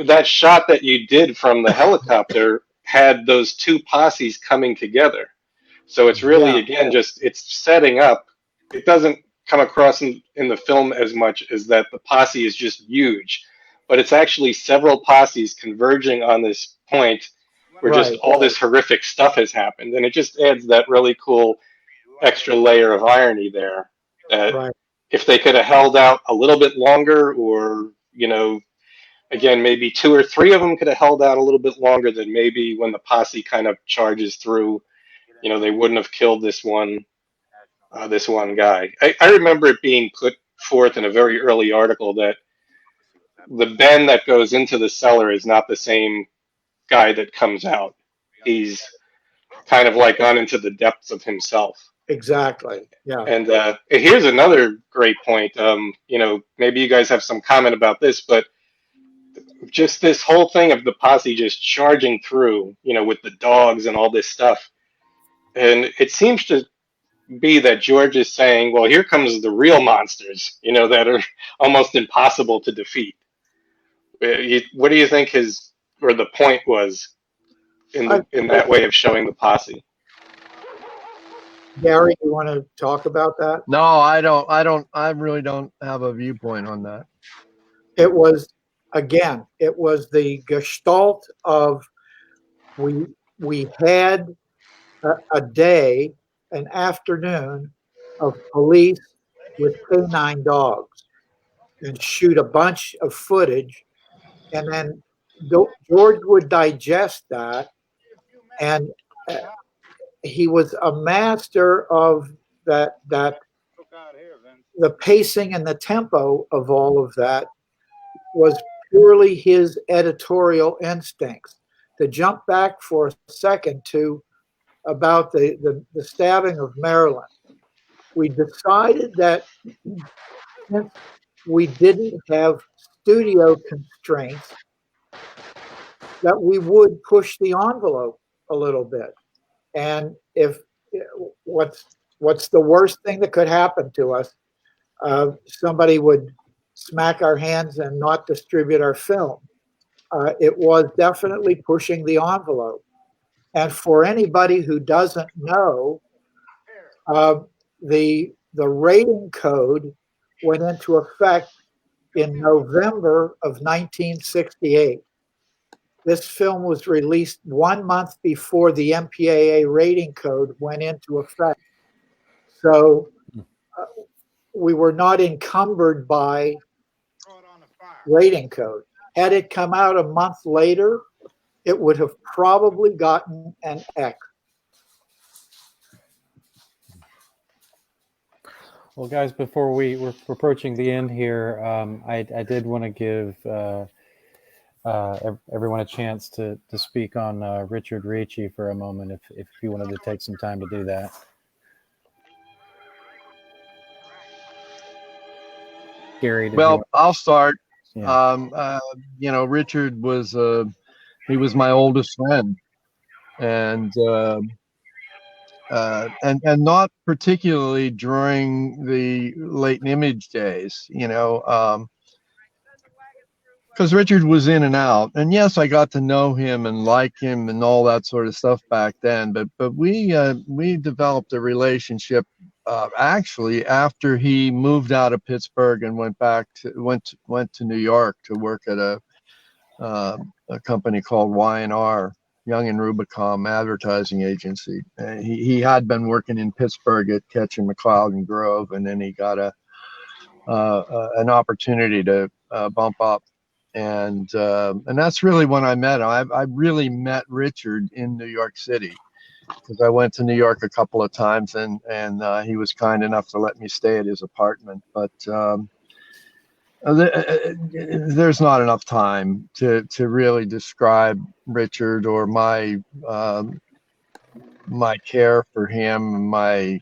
That shot that you did from the helicopter had those two posses coming together. So it's really, again, it's setting up. It doesn't come across in the film as much as that the posse is just huge, but it's actually several posses converging on this point where just all this horrific stuff has happened. And it just adds that really cool extra layer of irony there. That if they could have held out a little bit longer, or, again, maybe 2 or 3 of them could have held out a little bit longer, than maybe when the posse kind of charges through, they wouldn't have killed this one guy. I remember it being put forth in a very early article that the Ben that goes into the cellar is not the same guy that comes out. He's kind of like gone into the depths of himself. Exactly. Yeah. And here's another great point. Maybe you guys have some comment about this, but just this whole thing of the posse just charging through, with the dogs and all this stuff. And it seems to be that George is saying, well, here comes the real monsters, that are almost impossible to defeat. What do you think the point was in that way of showing the posse? Gary, you want to talk about that? No, I don't. I really don't have a viewpoint on that. It was the gestalt of we had a day, an afternoon of police with canine dogs, and shoot a bunch of footage, and then George would digest that, and he was a master of that the pacing and the tempo of all of that was purely his editorial instincts. To jump back for a second to about the stabbing of Maryland, we decided that since we didn't have studio constraints, that we would push the envelope a little bit. And if what's the worst thing that could happen to us? Somebody would smack our hands and not distribute our film. It was definitely pushing the envelope. And for anybody who doesn't know, the rating code went into effect in November of 1968. This film was released 1 month before the MPAA rating code went into effect. So we were not encumbered by rating code. Had it come out a month later, it would have probably gotten an X. Well, guys, before we're approaching the end here, I did want to give everyone a chance to speak on Richard Richie for a moment, if you wanted to take some time to do that. Gary, I'll start. Yeah. Richard was he was my oldest friend, and not particularly during the latent image days, because Richard was in and out. And yes, I got to know him and like him and all that sort of stuff back then. But we developed a relationship actually, after he moved out of Pittsburgh and went to New York to work at a company called Y&R, Young and Rubicam advertising agency. He had been working in Pittsburgh at Ketchum, McLeod and Grove, and then he got an opportunity to bump up, and that's really when I met him. I really met Richard in New York City, because I went to New York a couple of times, and he was kind enough to let me stay at his apartment. But there's not enough time to really describe Richard or my care for him, my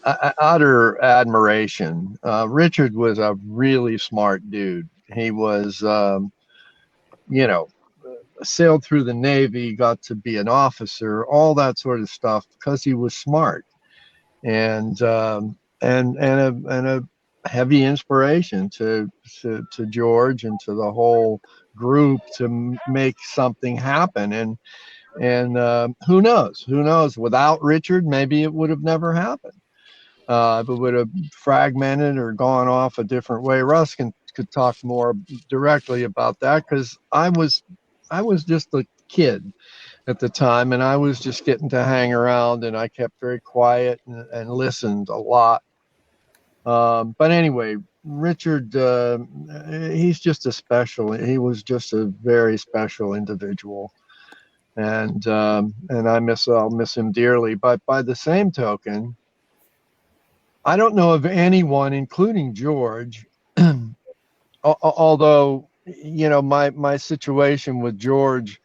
utter admiration. Richard was a really smart dude. He was, sailed through the Navy, got to be an officer, all that sort of stuff, because he was smart, and a heavy inspiration to George and to the whole group to make something happen. And who knows, without Richard, maybe it would have never happened. If it would have fragmented or gone off a different way. Russ could talk more directly about that, because I was just a kid at the time, and I was just getting to hang around, and I kept very quiet and listened a lot. But anyway, Richard, he was just a very special individual, and I'll miss him dearly. But by the same token, I don't know of anyone, including George, although, my situation with George,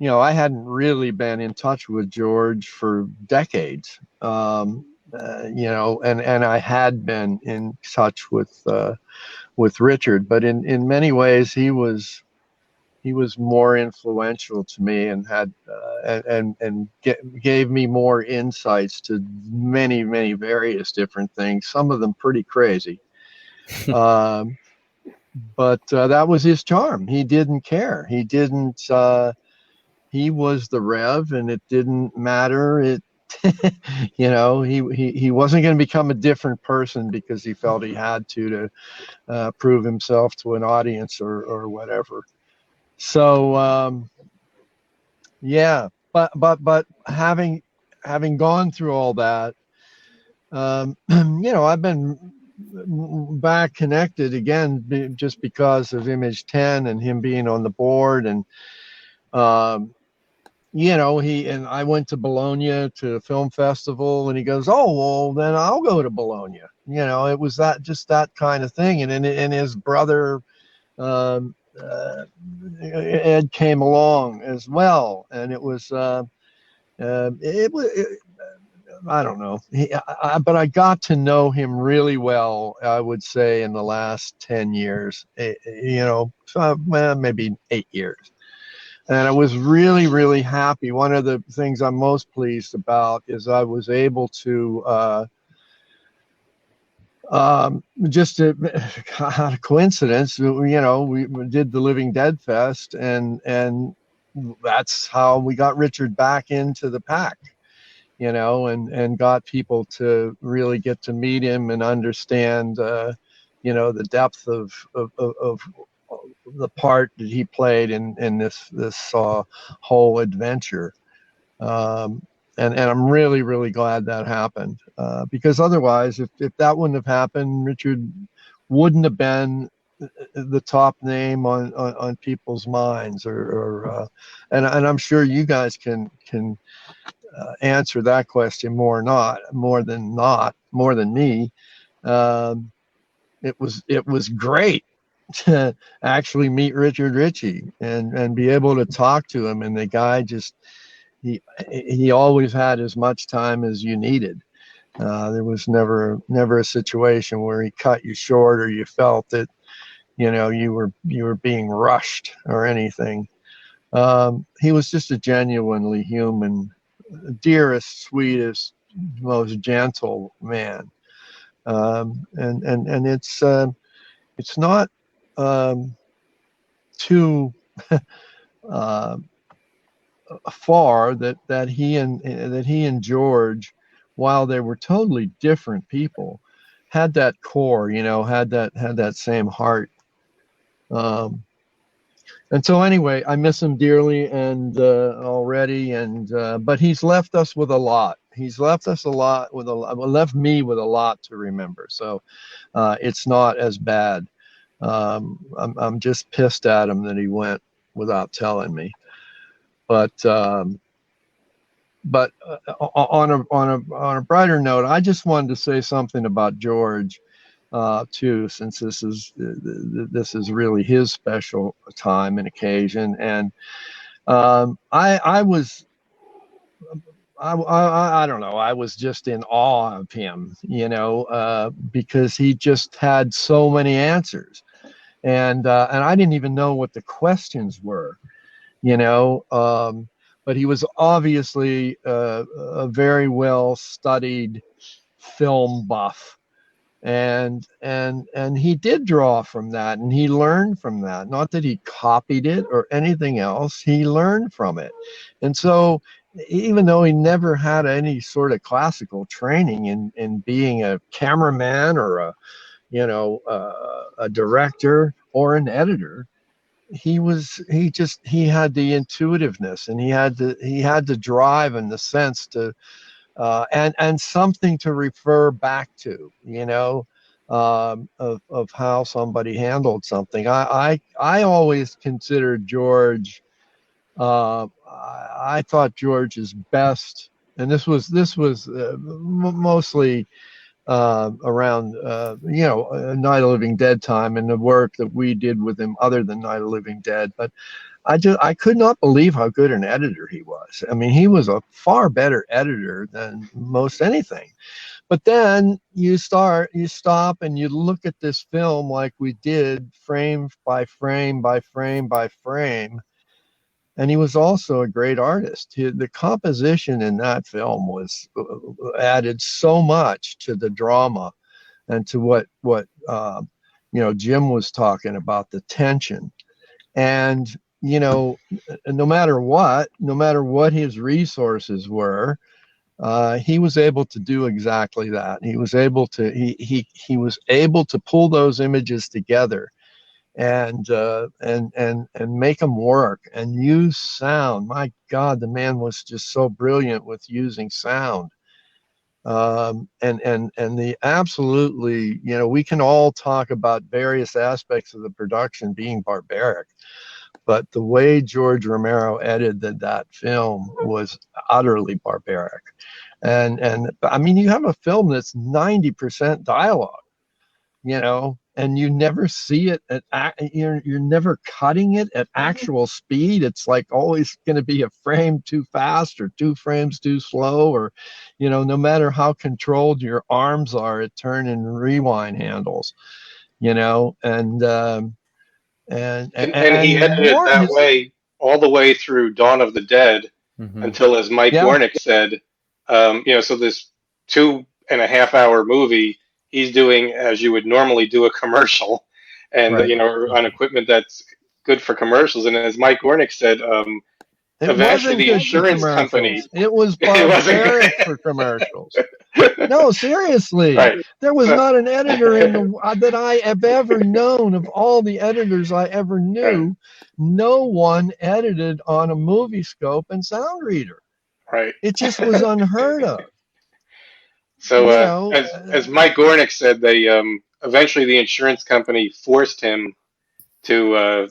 I hadn't really been in touch with George for decades, and I had been in touch with Richard, but in many ways he was more influential to me, and had gave me more insights to many, many various different things, some of them pretty crazy. But that was his charm. He didn't care. He was the Rev, and it didn't matter. He wasn't going to become a different person because he felt he had to prove himself to an audience or whatever. So, yeah, but having gone through all that, I've been back connected again just because of Image 10 and him being on the board, and I went to Bologna to a film festival, and he goes, "Oh, well, then I'll go to Bologna." It was that kind of thing, and his brother Ed came along as well, and it was I don't know, but I got to know him really well, I would say, in the last 10 years, maybe 8 years. And I was really, really happy. One of the things I'm most pleased about is I was able to, just out of coincidence, we did the Living Dead Fest, and that's how we got Richard back into the pack. And got people to really get to meet him and understand, the depth of the part that he played in this whole adventure. And I'm really, really glad that happened, because otherwise, if that wouldn't have happened, Richard wouldn't have been the top name on people's minds, and I'm sure you guys can answer that question more than me. It was great to actually meet Richard Richie and be able to talk to him, and the guy just he always had as much time as you needed. There was never a situation where he cut you short or you felt that you were being rushed or anything. He was just a genuinely human, dearest, sweetest, most gentle man, and it's not too far that he and George while they were totally different people, had that core, had that same heart. And so anyway, I miss him dearly and already, but he's left us with a lot. He's left us left me with a lot to remember. So it's not as bad. I'm just pissed at him that he went without telling me. But on a brighter note, I just wanted to say something about George too, since this is really his special time and occasion. And I don't know, I was just in awe of him, because he just had so many answers, and I didn't even know what the questions were, but he was obviously a very well studied film buff. And he did draw from that, and he learned from that. Not that he copied it or anything else, he learned from it. And so even though he never had any sort of classical training in being a cameraman or a director or an editor, he had the intuitiveness, and he had the drive and the sense to and something to refer back to, of how somebody handled something. I always considered George. I thought George's best, and this was mostly around Night of Living Dead time and the work that we did with him, other than Night of Living Dead, but. I could not believe how good an editor he was. I mean, he was a far better editor than most anything. But then you stop and you look at this film like we did, frame by frame by frame by frame. And he was also a great artist. The composition in that film was added so much to the drama and to what Jim was talking about, the tension. And no matter what his resources were, he was able to do exactly that. He was able to pull those images together and make them work and use sound. My God, the man was just so brilliant with using sound. And the absolutely, we can all talk about various aspects of the production being barbaric, but the way George Romero edited that film was utterly barbaric. And I mean, you have a film that's 90% dialogue, and you never see it you're never cutting it at actual speed. It's like always going to be a frame too fast or 2 frames too slow, or, no matter how controlled your arms are at turn and rewind handles, and he edited it that way all the way through Dawn of the Dead, until, as Mike Gornick said, so this 2.5 hour movie, he's doing as you would normally do a commercial, and right. On equipment that's good for commercials. And as Mike Gornick said, eventually the insurance company, it was barbaric for commercials. No, seriously, right. There was not an editor that I have ever known. Of all the editors I ever knew, right. No one edited on a movie scope and sound reader. Right. It just was unheard of. So, as Mike Gornick said, they eventually the insurance company forced him to.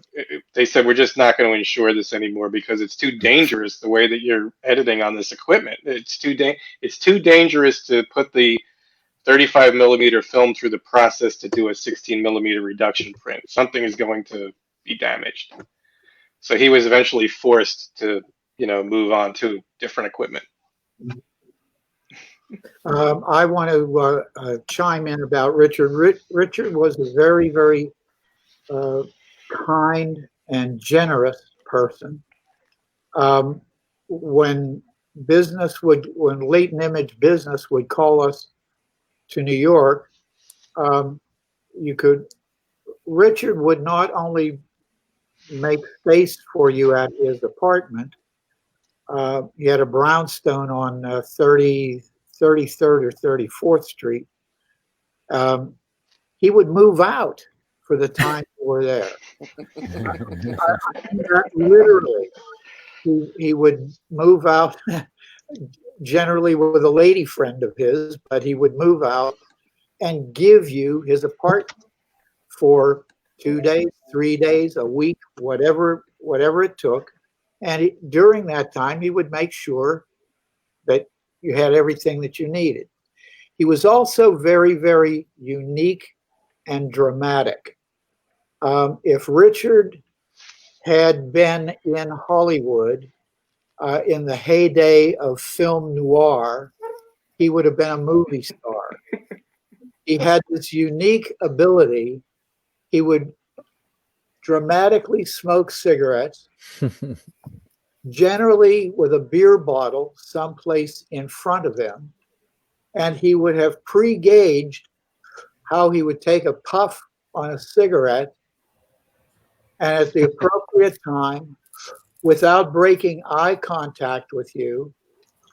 They said, we're just not going to insure this anymore because it's too dangerous the way that you're editing on this equipment. It's too dangerous to put the 35 millimeter film through the process to do a 16 millimeter reduction print. Something is going to be damaged. So he was eventually forced to, move on to different equipment. I want to chime in about Richard. Richard was a very, very kind and generous person. When Latent Image Business would call us to New York, Richard would not only make space for you at his apartment. He had a brownstone on 33rd 33rd or 34th Street, he would move out for the time you were there. Literally, he would move out, generally with a lady friend of his, but he would move out and give you his apartment for 2 days, 3 days, a week, whatever it took. And during that time, he would make sure that you had everything that you needed. He was also very, very unique and dramatic. If Richard had been in Hollywood in the heyday of film noir, he would have been a movie star. He had this unique ability. He would dramatically smoke cigarettes, generally with a beer bottle someplace in front of him, and he would have pre-gauged how he would take a puff on a cigarette, and at the appropriate time, without breaking eye contact with you,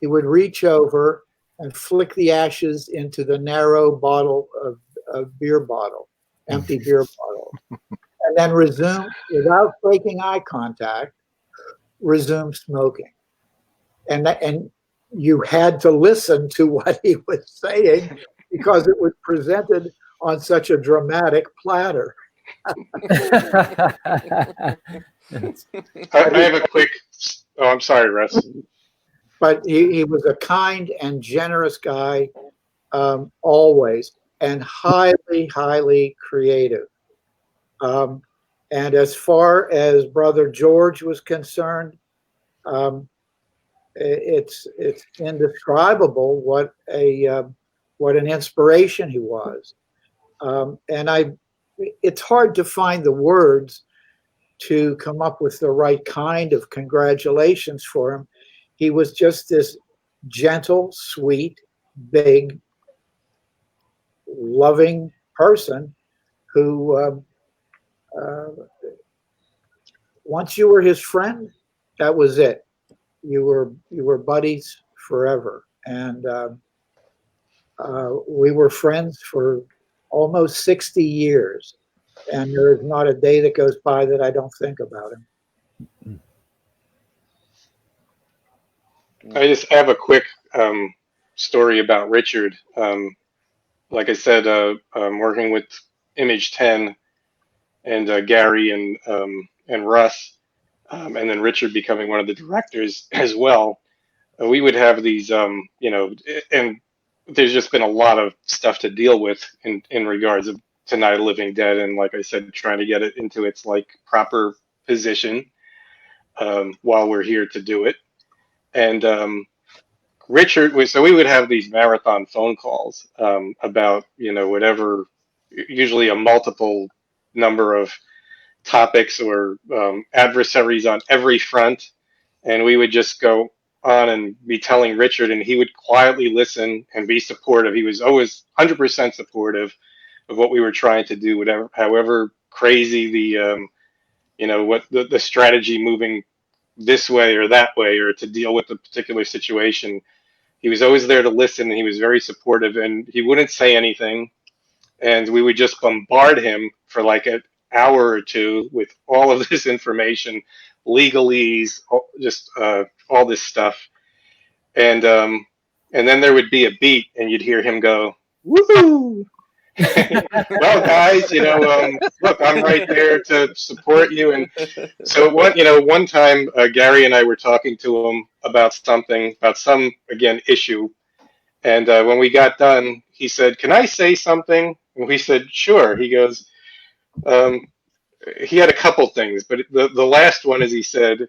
he would reach over and flick the ashes into the narrow bottle of beer bottle, empty beer bottle, and then resume, without breaking eye contact, resume smoking. And you had to listen to what he was saying because it was presented on such a dramatic platter. I have a quick. Oh, I'm sorry, Russ. But he was a kind and generous guy, always, and highly, highly creative. And as far as Brother George was concerned, it's indescribable what an inspiration he was. And it's hard to find the words to come up with the right kind of congratulations for him. He was just this gentle, sweet, big, loving person who, once you were his friend, that was it. You were buddies forever. And we were friends for almost 60 years. And there is not a day that goes by that I don't think about him. I just have a quick story about Richard. Like I said, I'm working with Image 10 and Gary and Russ, and then Richard becoming one of the directors as well. We would have these, and there's just been a lot of stuff to deal with in regards to Night of the Living Dead, and like I said, trying to get it into its like proper position while we're here to do it. And Richard so we would have these marathon phone calls about whatever, usually a multiple number of topics or adversaries on every front, and we would just go on and be telling Richard, and he would quietly listen and be supportive. He was always 100% supportive of what we were trying to do, whatever, however crazy the what the strategy moving this way or that way, or to deal with a particular situation. He was always there to listen, and he was very supportive, and he wouldn't say anything, and we would just bombard him for like an hour or two with all of this information, legalese, just all this stuff, and then there would be a beat, and you'd hear him go, "Woohoo!" Well, guys, look, I'm right there to support you. And so one time, Gary and I were talking to him about some issue. And when we got done, he said, "Can I say something?" And we said, "Sure." He goes, he had a couple things, but the last one is, he said,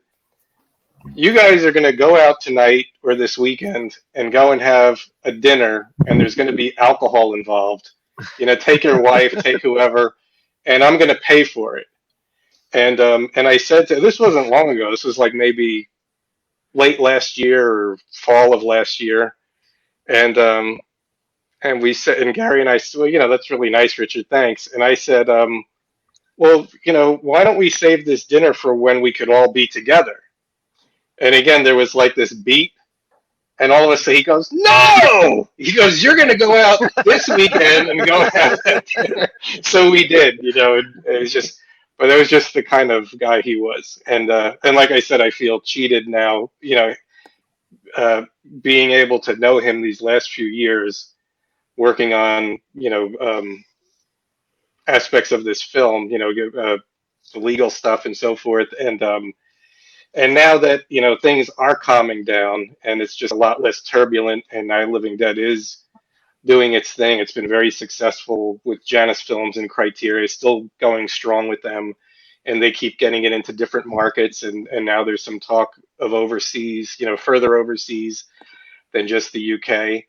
"You guys are going to go out tonight or this weekend and go and have a dinner, and there's going to be alcohol involved. Take your wife, take whoever, and I'm going to pay for it." And I said this wasn't long ago. This was like maybe late last year or fall of last year. And we said, and Gary and I said, "Well, that's really nice, Richard, thanks." And I said, "Well, why don't we save this dinner for when we could all be together?" And again, there was like this beat, And all of a sudden he goes, no! He goes, you're going to go out this weekend and go have that dinner. So we did, you know, it was just, but it was just the kind of guy he was. And like I said, I feel cheated now, you know, being able to know him these last few years, working on, you know, aspects of this film, you know, the legal stuff and so forth. And now that, you know, things are calming down and it's just a lot less turbulent and Night of the Living Dead is doing its thing. It's been very successful with Janus Films and Criteria, still going strong with them. And they keep getting it into different markets. And now there's some talk of overseas, you know, further overseas than just the UK.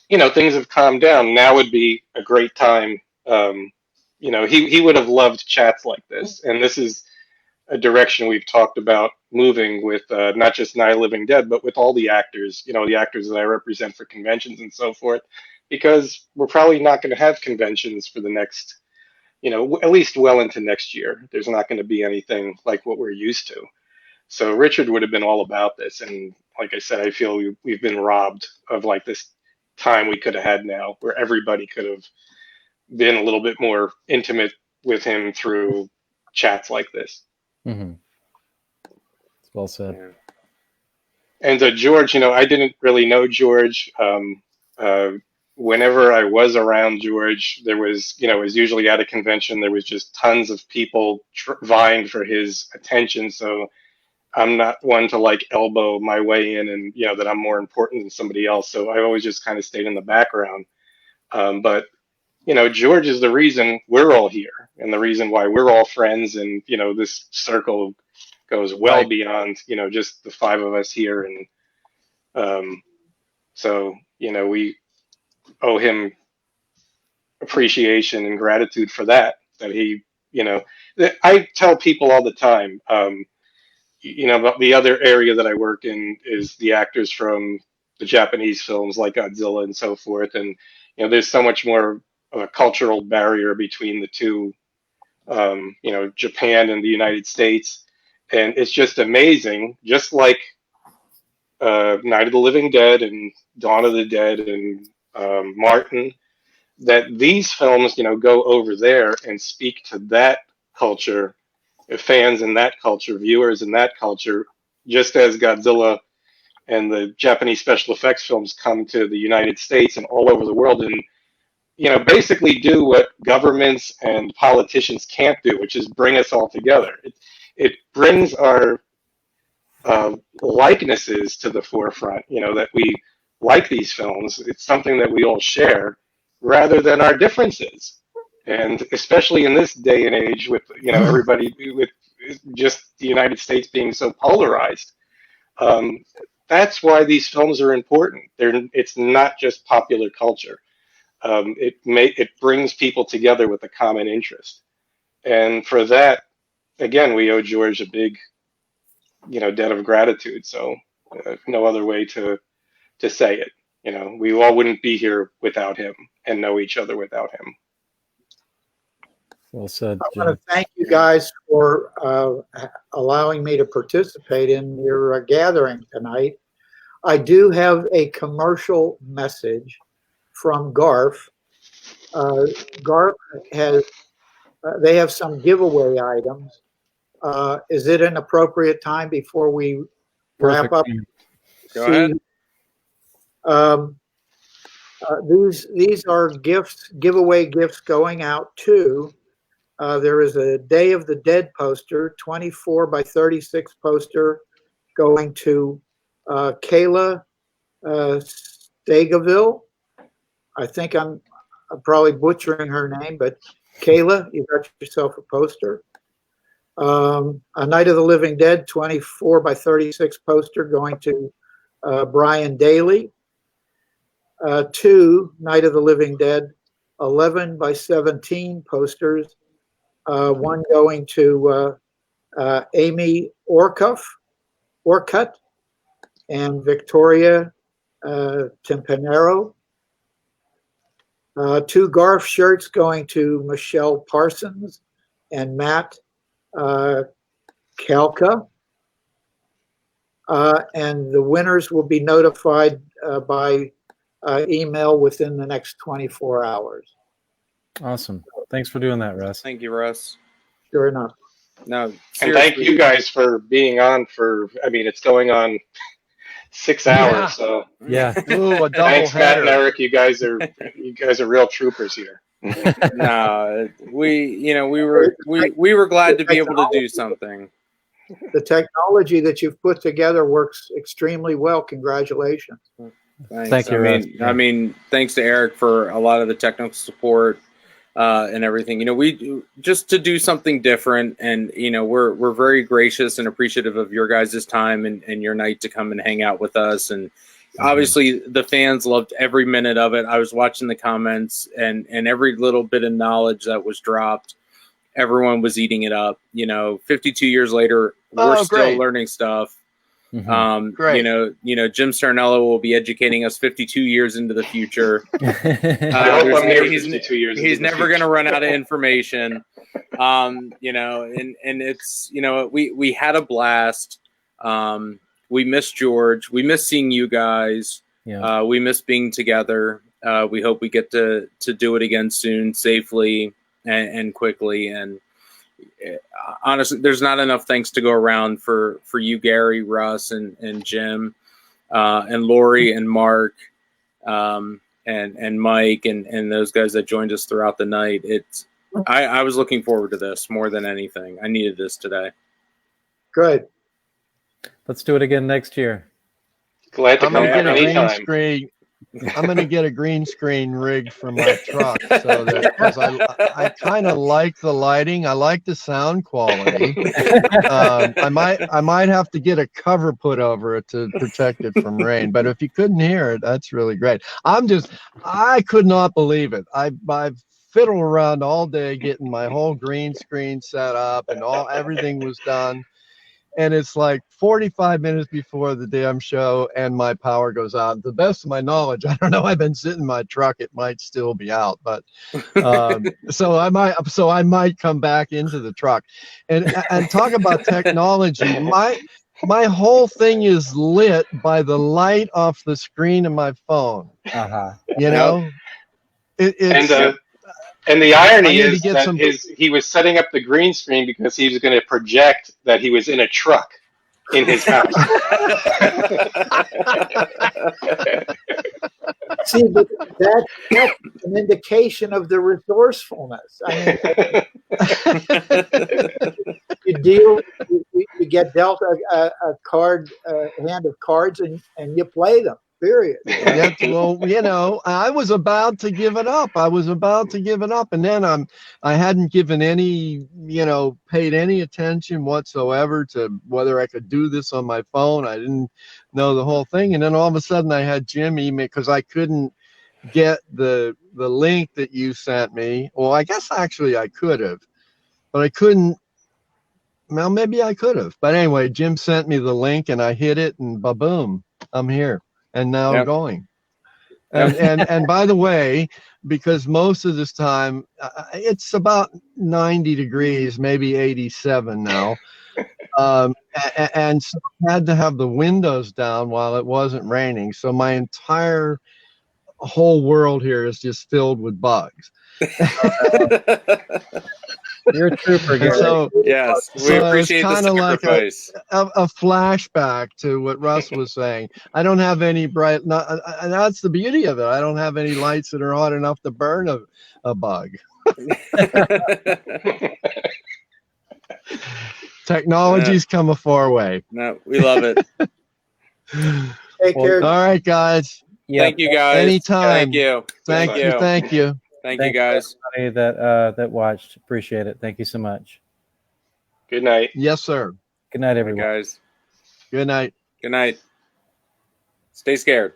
You know, things have calmed down. Now would be a great time. You know, he would have loved chats like this. And this is a direction we've talked about moving with not just Night of the Living Dead, but with all the actors, you know, the actors that I represent for conventions and so forth, because we're probably not going to have conventions for the next, you know, at least well into next year. There's not going to be anything like what we're used to. So Richard would have been all about this. And like I said, I feel we've been robbed of like this time we could have had now where everybody could have been a little bit more intimate with him through chats like this. Mm-hmm. Well said. Yeah. And George, you know, I didn't really know George. Whenever I was around George, there was, you know, it was usually at a convention, there was just tons of people vying for his attention. So I'm not one to like elbow my way in and, you know, that I'm more important than somebody else. So I always just kind of stayed in the background. But, you know, George is the reason we're all here and the reason why we're all friends. And, you know, this circle goes well beyond, you know, just the five of us here. And so, you know, we owe him appreciation and gratitude for that he, you know, I tell people all the time, you know, about the other area that I work in is the actors from the Japanese films like Godzilla and so forth. And, you know, there's so much more of a cultural barrier between the two, you know, Japan and the United States. And it's just amazing, just like Night of the Living Dead and Dawn of the Dead and Martin, that these films, you know, go over there and speak to that culture, fans in that culture, viewers in that culture, just as Godzilla and the Japanese special effects films come to the United States and all over the world and, you know, basically do what governments and politicians can't do, which is bring us all together. It brings our likenesses to the forefront, you know, that we like these films. It's something that we all share rather than our differences. And especially in this day and age with, you know, everybody with just the United States being so polarized, that's why these films are important. It's not just popular culture. It brings people together with a common interest. And for that, again, we owe George a big, you know, debt of gratitude. So no other way to say it. You know, we all wouldn't be here without him and know each other without him. Well said, I want to thank you guys for allowing me to participate in your gathering tonight. I do have a commercial message from Garf. Garf has, they have some giveaway items. Is it an appropriate time before we wrap up? Go ahead. These are gifts, giveaway gifts going out to. There is a Day of the Dead poster, 24 by 36 poster, going to Kayla Stegaville. I think I'm probably butchering her name, but Kayla, you got yourself a poster. A Night of the Living Dead 24 by 36 poster going to Brian Daly. 2 Night of the Living Dead 11 by 17 posters. One going to Amy Orcutt and Victoria Timpanero. 2 Garf shirts going to Michelle Parsons and Matt Kalka. and the winners will be notified by email within the next 24 hours. Awesome. Thanks for doing that, Russ. Thank you, Russ. Sure enough. No, And thank you guys for being on for, I mean, it's going on 6 hours. So Yeah. Ooh, a double thanks, Matt and header. Eric. You guys are real troopers here. No, we were glad to be able to do something. The technology that you've put together works extremely well. Congratulations. Thanks. Thank you, Russ. I mean, thanks to Eric for a lot of the technical support and everything. You know, we just to do something different, and you know, we're very gracious and appreciative of your guys' time and your night to come and hang out with us. And obviously, the fans loved every minute of it. I was watching the comments, and every little bit of knowledge that was dropped, everyone was eating it up. You know, 52 years later, we're still learning stuff. Great. You know, Jim Cirronella will be educating us 52 years into the future. I hope I'm there 52 years. He's never going to run out of information. You know, and it's, you know, we had a blast. We miss George. We miss seeing you guys. Yeah. We miss being together. We hope we get to do it again soon, safely and quickly. And honestly, there's not enough thanks to go around for you, Gary, Russ, and Jim, and Lori and Mark, and Mike, and those guys that joined us throughout the night. I was looking forward to this more than anything. I needed this today. Good. Let's do it again next year. Glad to I'm come gonna back get a green anytime. screen. I'm gonna get a green screen rigged for my truck, so that because I kind of like the lighting, I like the sound quality. I might have to get a cover put over it to protect it from rain. But if you couldn't hear it, that's really great. I could not believe it. I've fiddled around all day getting my whole green screen set up, and everything was done. And it's like 45 minutes before the damn show, and my power goes out. To the best of my knowledge, I don't know. I've been sitting in my truck; it might still be out, but so I might come back into the truck, and talk about technology. My whole thing is lit by the light off the screen of my phone. You know, it's. And the irony is that he was setting up the green screen because he was going to project that he was in a truck in his house. See, but that's an indication of the resourcefulness. I mean, you get dealt a hand of cards, and you play them. Period. Yeah, well, you know, I was about to give it up. And then I hadn't given any, you know, paid any attention whatsoever to whether I could do this on my phone. I didn't know the whole thing. And then all of a sudden I had Jim email because I couldn't get the link that you sent me. Well, I guess actually I could have, but I couldn't. Well, maybe I could have. But anyway, Jim sent me the link and I hit it, and ba-boom, I'm here. And now I'm going. And by the way, because most of this time it's about 90 degrees, maybe 87 now, and so I had to have the windows down while it wasn't raining. So my entire whole world here is just filled with bugs. You're a trooper, Gary. So, yes, we appreciate the sacrifice. Like a flashback to what Russ was saying. I don't have any and that's the beauty of it. I don't have any lights that are hot enough to burn a bug. Technology's come a far way. No, we love it. Take care. All right, guys. Yeah. Thank you, guys. Anytime. Thank you. Thank you. Thank you, guys. Everybody that watched, appreciate it. Thank you so much. Good night. Yes, sir. Good night, everyone. Guys. Good night. Good night. Stay scared.